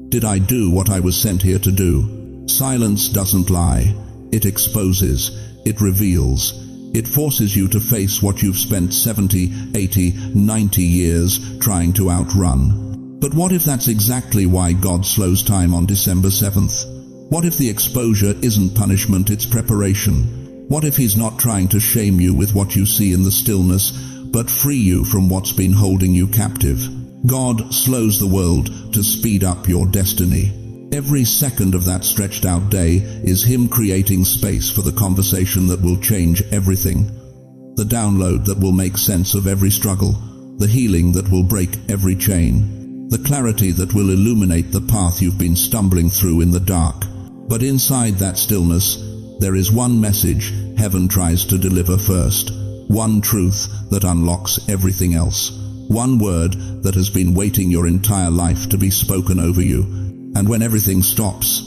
Speaker 1: Did I do what I was sent here to do?" Silence doesn't lie. It exposes. It reveals. It forces you to face what you've spent 70, 80, 90 years trying to outrun. But what if that's exactly why God slows time on December 7th? What if the exposure isn't punishment, it's preparation? What if He's not trying to shame you with what you see in the stillness, but free you from what's been holding you captive? God slows the world to speed up your destiny. Every second of that stretched out day is Him creating space for the conversation that will change everything. The download that will make sense of every struggle. The healing that will break every chain. The clarity that will illuminate the path you've been stumbling through in the dark. But inside that stillness, there is one message heaven tries to deliver first. One truth that unlocks everything else. One word that has been waiting your entire life to be spoken over you. And when everything stops,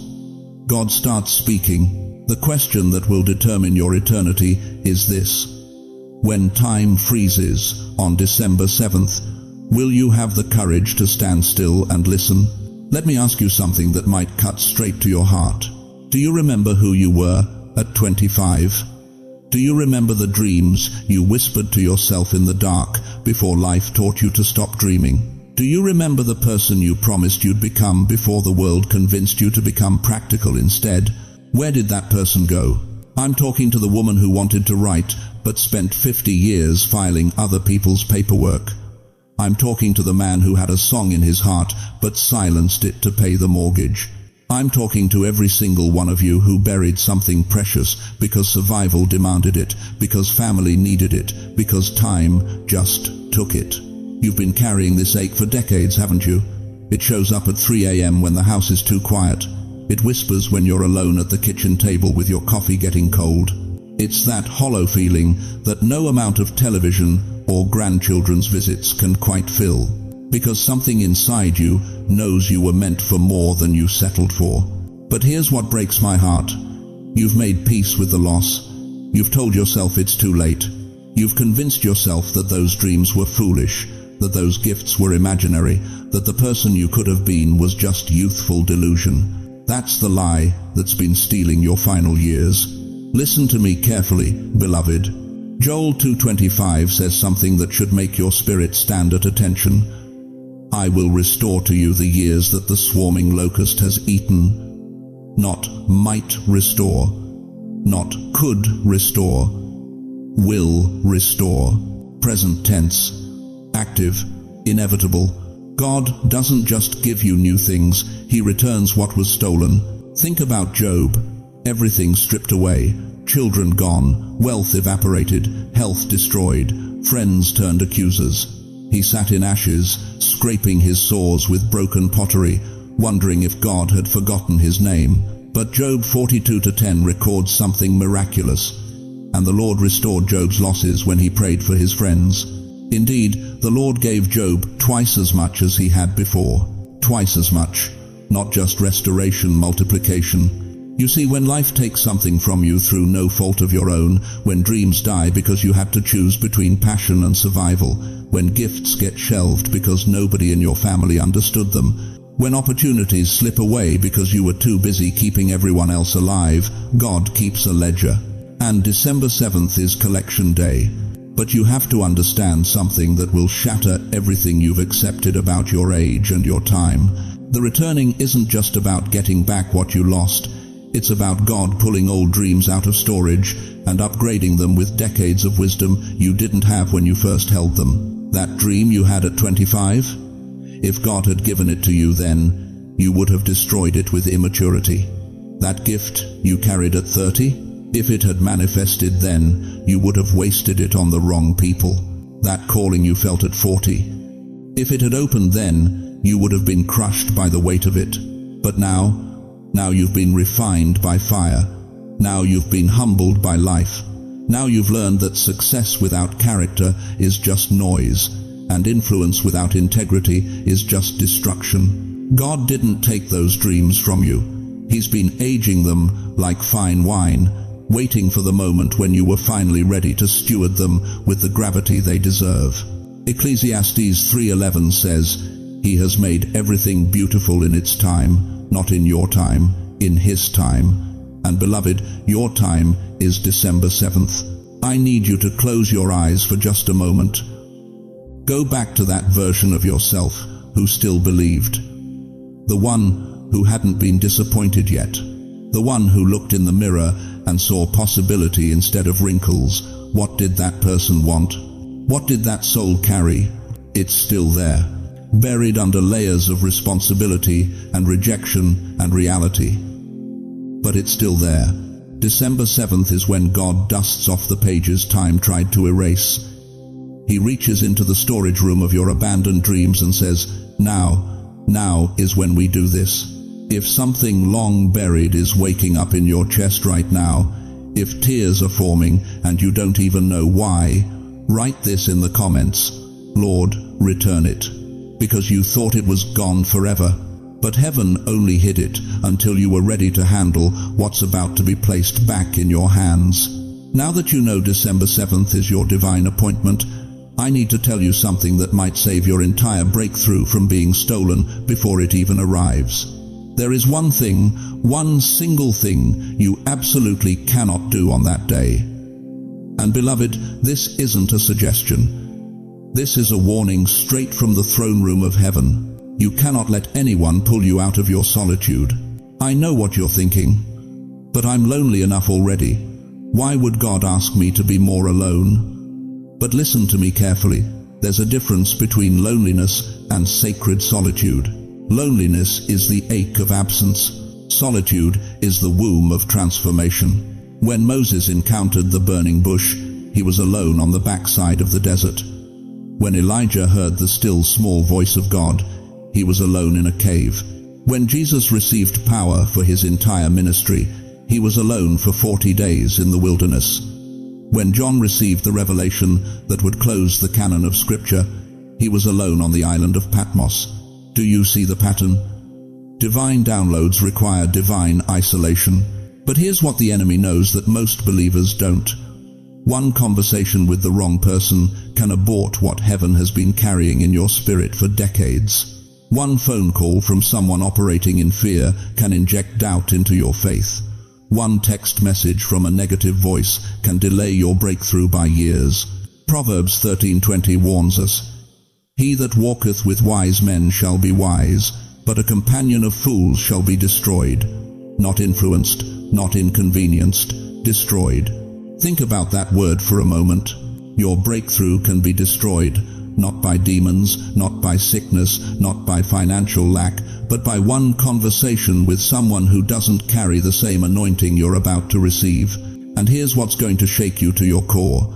Speaker 1: God starts speaking. The question that will determine your eternity is this: when time freezes on December 7th, will you have the courage to stand still and listen? Let me ask you something that might cut straight to your heart. Do you remember who you were at 25? Do you remember the dreams you whispered to yourself in the dark before life taught you to stop dreaming? Do you remember the person you promised you'd become before the world convinced you to become practical instead? Where did that person go? I'm talking to the woman who wanted to write but spent 50 years filing other people's paperwork. I'm talking to the man who had a song in his heart but silenced it to pay the mortgage. I'm talking to every single one of you who buried something precious because survival demanded it, because family needed it, because time just took it. You've been carrying this ache for decades, haven't you? It shows up at 3 a.m. when the house is too quiet. It whispers when you're alone at the kitchen table with your coffee getting cold. It's that hollow feeling that no amount of television or grandchildren's visits can quite fill. Because something inside you knows you were meant for more than you settled for. But here's what breaks my heart. You've made peace with the loss. You've told yourself it's too late. You've convinced yourself that those dreams were foolish, that those gifts were imaginary, that the person you could have been was just youthful delusion. That's the lie that's been stealing your final years. Listen to me carefully, beloved. Joel 2:25 says something that should make your spirit stand at attention. I will restore to you the years that the swarming locust has eaten. Not might restore, not could restore, will restore. Present tense. Active, inevitable. God doesn't just give you new things, He returns what was stolen. Think about Job. Everything stripped away, children gone, wealth evaporated, health destroyed, friends turned accusers. He sat in ashes, scraping his sores with broken pottery, wondering if God had forgotten his name. But Job 42:10 records something miraculous. And the Lord restored Job's losses when he prayed for his friends. Indeed, the Lord gave Job twice as much as he had before. Twice as much. Not just restoration, multiplication. You see, when life takes something from you through no fault of your own, when dreams die because you had to choose between passion and survival, when gifts get shelved because nobody in your family understood them, when opportunities slip away because you were too busy keeping everyone else alive, God keeps a ledger. And December 7th is collection day. But you have to understand something that will shatter everything you've accepted about your age and your time. The returning isn't just about getting back what you lost. It's about God pulling old dreams out of storage and upgrading them with decades of wisdom you didn't have when you first held them. That dream you had at 25? If God had given it to you then, you would have destroyed it with immaturity. That gift you carried at 30? If it had manifested then, you would have wasted it on the wrong people. That calling you felt at 40. If it had opened then, you would have been crushed by the weight of it. But now you've been refined by fire. Now you've been humbled by life. Now you've learned that success without character is just noise, and influence without integrity is just destruction. God didn't take those dreams from you. He's been aging them like fine wine, waiting for the moment when you were finally ready to steward them with the gravity they deserve. Ecclesiastes 3:11 says, "He has made everything beautiful in its time, not in your time, in His time." And beloved, your time is December 7th. I need you to close your eyes for just a moment. Go back to that version of yourself who still believed. The one who hadn't been disappointed yet. The one who looked in the mirror and saw possibility instead of wrinkles. What did that person want? What did that soul carry? It's still there, buried under layers of responsibility and rejection and reality. But it's still there. December 7th is when God dusts off the pages time tried to erase. He reaches into the storage room of your abandoned dreams and says, now is when we do this. If something long buried is waking up in your chest right now, if tears are forming and you don't even know why, write this in the comments. Lord, return it. Because you thought it was gone forever. But heaven only hid it until you were ready to handle what's about to be placed back in your hands. Now that you know December 7th is your divine appointment, I need to tell you something that might save your entire breakthrough from being stolen before it even arrives. There is one thing, one single thing you absolutely cannot do on that day. And beloved, this isn't a suggestion. This is a warning straight from the throne room of heaven. You cannot let anyone pull you out of your solitude. I know what you're thinking. But I'm lonely enough already. Why would God ask me to be more alone? But listen to me carefully. There's a difference between loneliness and sacred solitude. Loneliness is the ache of absence. Solitude is the womb of transformation. When Moses encountered the burning bush, he was alone on the backside of the desert. When Elijah heard the still small voice of God, he was alone in a cave. When Jesus received power for his entire ministry, he was alone for 40 days in the wilderness. When John received the revelation that would close the canon of Scripture, he was alone on the island of Patmos. Do you see the pattern? Divine downloads require divine isolation. But here's what the enemy knows that most believers don't. One conversation with the wrong person can abort what heaven has been carrying in your spirit for decades. One phone call from someone operating in fear can inject doubt into your faith. One text message from a negative voice can delay your breakthrough by years. Proverbs 13:20 warns us, "He that walketh with wise men shall be wise, but a companion of fools shall be destroyed." Not influenced, not inconvenienced, destroyed. Think about that word for a moment. Your breakthrough can be destroyed. Not by demons, not by sickness, not by financial lack, but by one conversation with someone who doesn't carry the same anointing you're about to receive. And here's what's going to shake you to your core.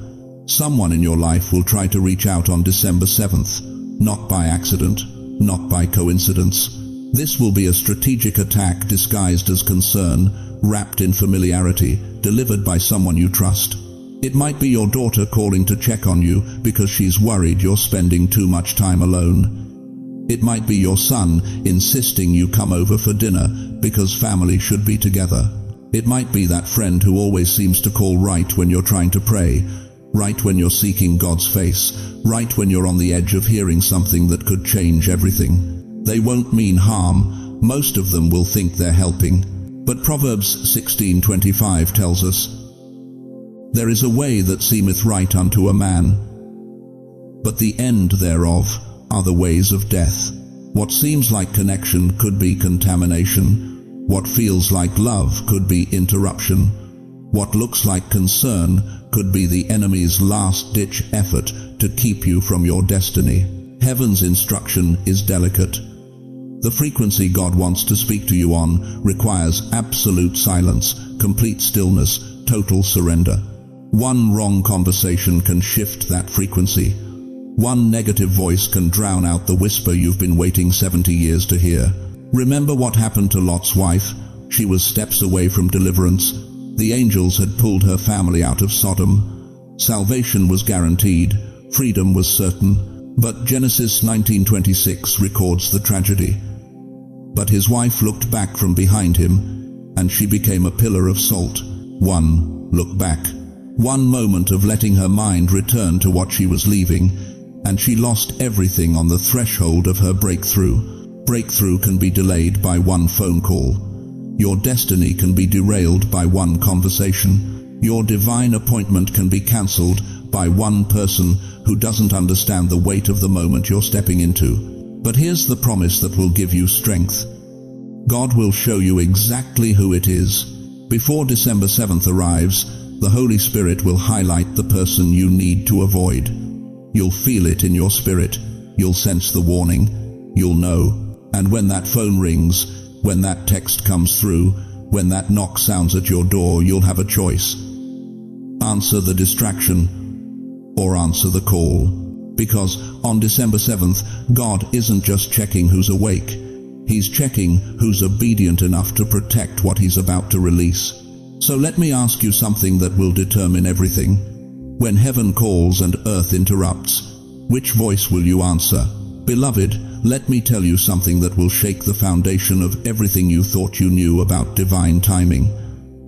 Speaker 1: Someone in your life will try to reach out on December 7th, not by accident, not by coincidence. This will be a strategic attack disguised as concern, wrapped in familiarity, delivered by someone you trust. It might be your daughter calling to check on you because she's worried you're spending too much time alone. It might be your son insisting you come over for dinner because family should be together. It might be that friend who always seems to call right when you're trying to pray, right when you're seeking God's face, right when you're on the edge of hearing something that could change everything. They won't mean harm. Most of them will think they're helping. But Proverbs 16:25 tells us, "There is a way that seemeth right unto a man, but the end thereof are the ways of death." What seems like connection could be contamination. What feels like love could be interruption. What looks like concern could be the enemy's last-ditch effort to keep you from your destiny. Heaven's instruction is delicate. The frequency God wants to speak to you on requires absolute silence, complete stillness, total surrender. One wrong conversation can shift that frequency. One negative voice can drown out the whisper you've been waiting 70 years to hear. Remember what happened to Lot's wife? She was steps away from deliverance. The angels had pulled her family out of Sodom. Salvation was guaranteed. Freedom was certain. But Genesis 19:26 records the tragedy. But his wife looked back from behind him, and she became a pillar of salt. One look back. One moment of letting her mind return to what she was leaving, and she lost everything on the threshold of her breakthrough. Breakthrough can be delayed by one phone call. Your destiny can be derailed by one conversation. Your divine appointment can be cancelled by one person who doesn't understand the weight of the moment you're stepping into. But here's the promise that will give you strength. God will show you exactly who it is. Before December 7th arrives, the Holy Spirit will highlight the person you need to avoid. You'll feel it in your spirit. You'll sense the warning. You'll know. And when that phone rings, when that text comes through, when that knock sounds at your door, you'll have a choice. Answer the distraction or answer the call. Because on December 7th, God isn't just checking who's awake. He's checking who's obedient enough to protect what he's about to release. So let me ask you something that will determine everything. When heaven calls and earth interrupts, which voice will you answer? Beloved, let me tell you something that will shake the foundation of everything you thought you knew about divine timing.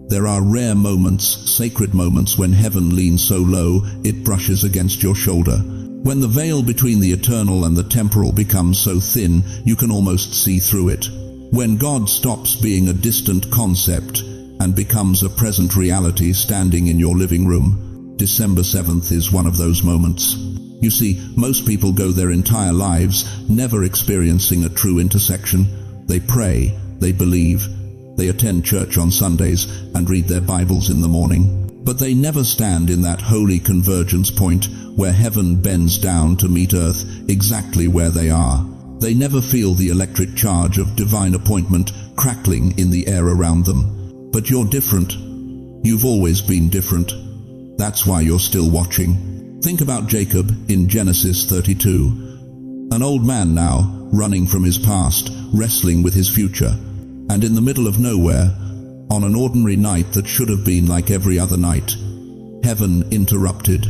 Speaker 1: There are rare moments, sacred moments, when heaven leans so low it brushes against your shoulder. When the veil between the eternal and the temporal becomes so thin you can almost see through it. When God stops being a distant concept and becomes a present reality standing in your living room. December 7th is one of those moments. You see, most people go their entire lives never experiencing a true intersection. They pray, they believe, they attend church on Sundays and read their Bibles in the morning. But they never stand in that holy convergence point where heaven bends down to meet earth exactly where they are. They never feel the electric charge of divine appointment crackling in the air around them. But you're different. You've always been different. That's why you're still watching. Think about Jacob in Genesis 32. An old man now, running from his past, wrestling with his future. And in the middle of nowhere, on an ordinary night that should have been like every other night, heaven interrupted.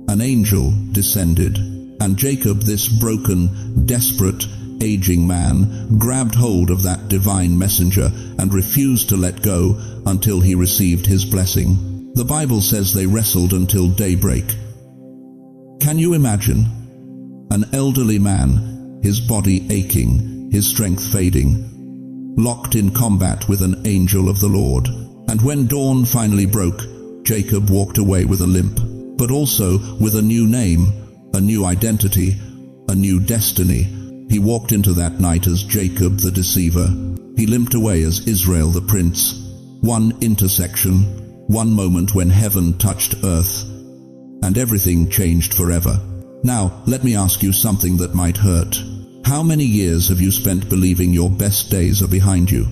Speaker 1: An angel descended, and Jacob, this broken, desperate, aging man, grabbed hold of that divine messenger and refused to let go until he received his blessing. The Bible says they wrestled until daybreak. Can you imagine? An elderly man, his body aching, his strength fading, locked in combat with an angel of the Lord. And when dawn finally broke, Jacob walked away with a limp, but also with a new name, a new identity, a new destiny. He walked into that night as Jacob the deceiver. He limped away as Israel the prince. One intersection, one moment when heaven touched earth, and everything changed forever. Now, let me ask you something that might hurt. How many years have you spent believing your best days are behind you?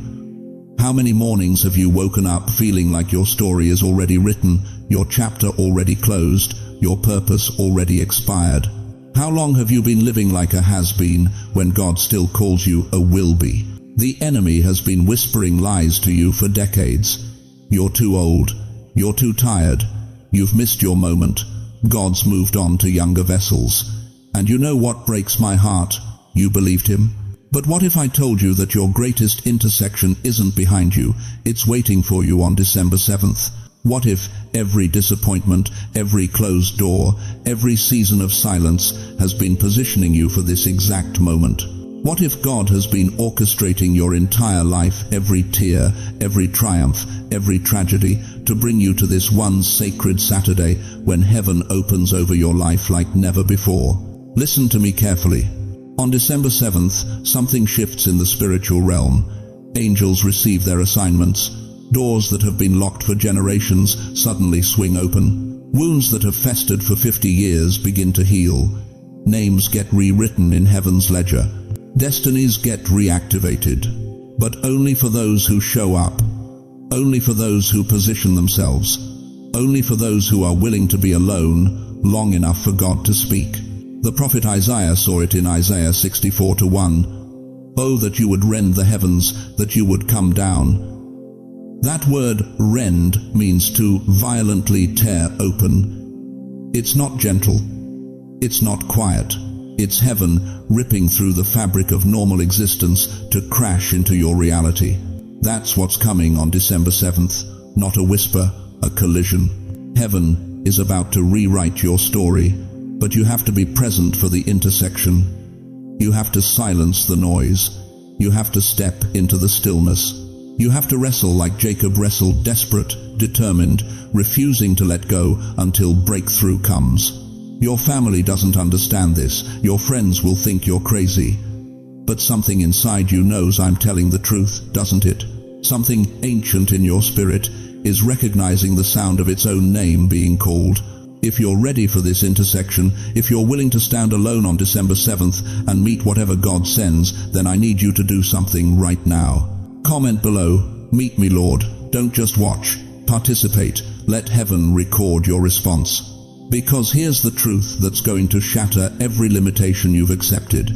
Speaker 1: How many mornings have you woken up feeling like your story is already written, your chapter already closed, your purpose already expired? How long have you been living like a has-been when God still calls you a will-be? The enemy has been whispering lies to you for decades. You're too old. You're too tired. You've missed your moment. God's moved on to younger vessels. And you know what breaks my heart? You believed him. But what if I told you that your greatest intersection isn't behind you? It's waiting for you on December 7th. What if every disappointment, every closed door, every season of silence has been positioning you for this exact moment? What if God has been orchestrating your entire life, every tear, every triumph, every tragedy, to bring you to this one sacred Saturday when heaven opens over your life like never before? Listen to me carefully. On December 7th, something shifts in the spiritual realm. Angels receive their assignments. Doors that have been locked for generations suddenly swing open. Wounds that have festered for 50 years begin to heal. Names get rewritten in heaven's ledger. Destinies get reactivated. But only for those who show up. Only for those who position themselves. Only for those who are willing to be alone long enough for God to speak. The prophet Isaiah saw it in Isaiah 64:1. "Oh, that you would rend the heavens, that you would come down." That word rend means to violently tear open. It's not gentle. It's not quiet. It's heaven ripping through the fabric of normal existence to crash into your reality. That's what's coming on December 7th. Not a whisper, a collision. Heaven is about to rewrite your story, but you have to be present for the intersection. You have to silence the noise. You have to step into the stillness. You have to wrestle like Jacob wrestled, desperate, determined, refusing to let go until breakthrough comes. Your family doesn't understand this. Your friends will think you're crazy. But something inside you knows I'm telling the truth, doesn't it? Something ancient in your spirit is recognizing the sound of its own name being called. If you're ready for this intersection, if you're willing to stand alone on December 7th and meet whatever God sends, then I need you to do something right now. Comment below, "Meet me, Lord." Don't just watch. Participate. Let heaven record your response. Because here's the truth that's going to shatter every limitation you've accepted.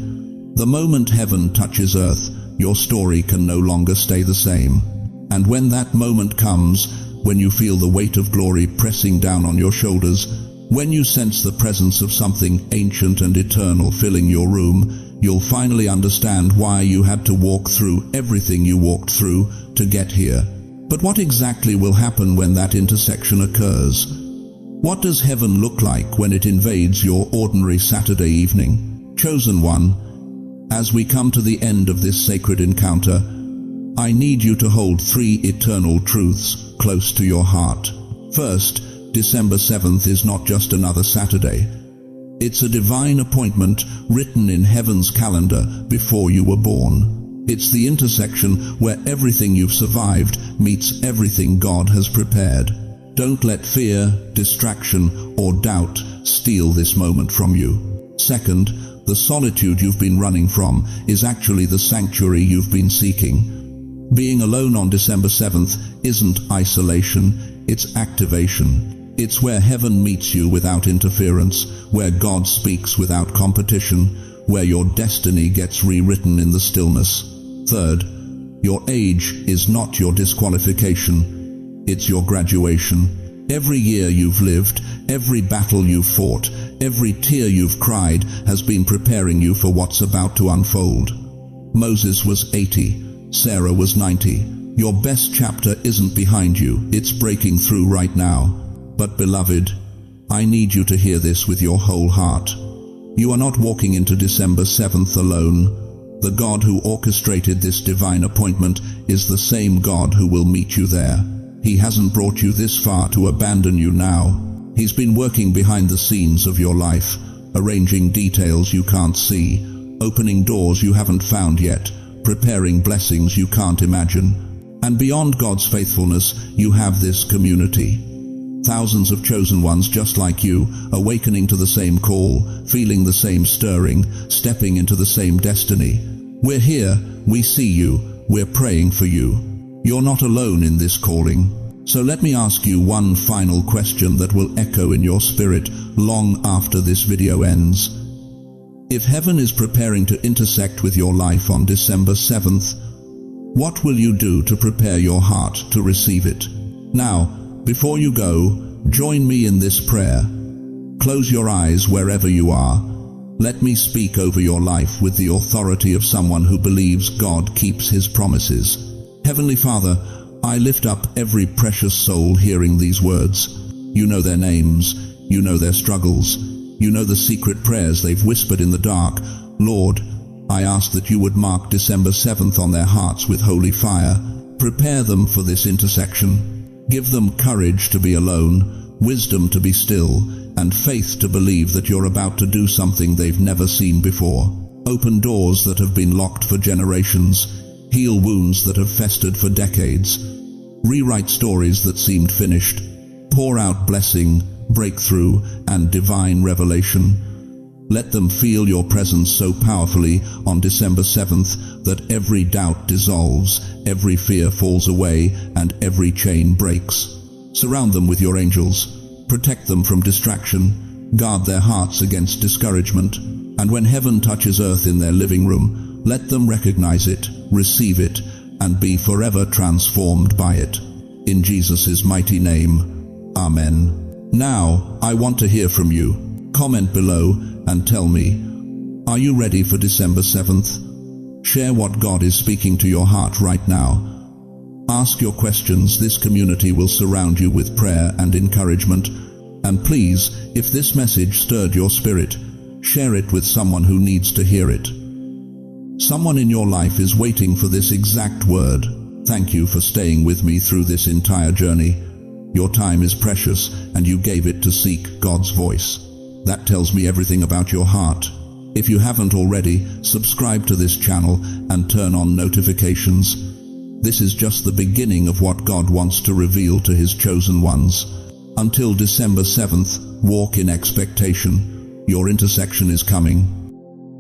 Speaker 1: The moment heaven touches earth, your story can no longer stay the same. And when that moment comes, when you feel the weight of glory pressing down on your shoulders, when you sense the presence of something ancient and eternal filling your room, you'll finally understand why you had to walk through everything you walked through to get here. But what exactly will happen when that intersection occurs? What does heaven look like when it invades your ordinary Saturday evening? Chosen one, as we come to the end of this sacred encounter, I need you to hold 3 eternal truths close to your heart. First, December 7th is not just another Saturday. It's a divine appointment written in heaven's calendar before you were born. It's the intersection where everything you've survived meets everything God has prepared. Don't let fear, distraction, or doubt steal this moment from you. Second, the solitude you've been running from is actually the sanctuary you've been seeking. Being alone on December 7th isn't isolation, it's activation. It's where heaven meets you without interference, where God speaks without competition, where your destiny gets rewritten in the stillness. Third, your age is not your disqualification, it's your graduation. Every year you've lived, every battle you've fought, every tear you've cried has been preparing you for what's about to unfold. Moses was 80, Sarah was 90. Your best chapter isn't behind you, it's breaking through right now. But beloved, I need you to hear this with your whole heart. You are not walking into December 7th alone. The God who orchestrated this divine appointment is the same God who will meet you there. He hasn't brought you this far to abandon you now. He's been working behind the scenes of your life, arranging details you can't see, opening doors you haven't found yet, preparing blessings you can't imagine. And beyond God's faithfulness, you have this community. Thousands of chosen ones just like you, awakening to the same call, feeling the same stirring, stepping into the same destiny. We're here, we see you, we're praying for you. You're not alone in this calling. So let me ask you one final question that will echo in your spirit long after this video ends. If heaven is preparing to intersect with your life on December 7th, what will you do to prepare your heart to receive it? Now, before you go, join me in this prayer. Close your eyes wherever you are. Let me speak over your life with the authority of someone who believes God keeps His promises. Heavenly Father, I lift up every precious soul hearing these words. You know their names. You know their struggles. You know the secret prayers they've whispered in the dark. Lord, I ask that you would mark December 7th on their hearts with holy fire. Prepare them for this intersection. Give them courage to be alone, wisdom to be still, and faith to believe that you're about to do something they've never seen before. Open doors that have been locked for generations. Heal wounds that have festered for decades. Rewrite stories that seemed finished. Pour out blessing, breakthrough, and divine revelation. Let them feel your presence so powerfully on December 7th that every doubt dissolves, every fear falls away, and every chain breaks. Surround them with your angels. Protect them from distraction. Guard their hearts against discouragement, and when heaven touches earth in their living room, let them recognize it, receive it, and be forever transformed by it. In Jesus' mighty name, Amen. Now, I want to hear from you. Comment below and tell me, are you ready for December 7th? Share what God is speaking to your heart right now. Ask your questions. This community will surround you with prayer and encouragement. And please, if this message stirred your spirit, share it with someone who needs to hear it. Someone in your life is waiting for this exact word. Thank you for staying with me through this entire journey. Your time is precious, and you gave it to seek God's voice. That tells me everything about your heart. If you haven't already, subscribe to this channel and turn on notifications. This is just the beginning of what God wants to reveal to His chosen ones. Until December 7th, walk in expectation. Your intersection is coming.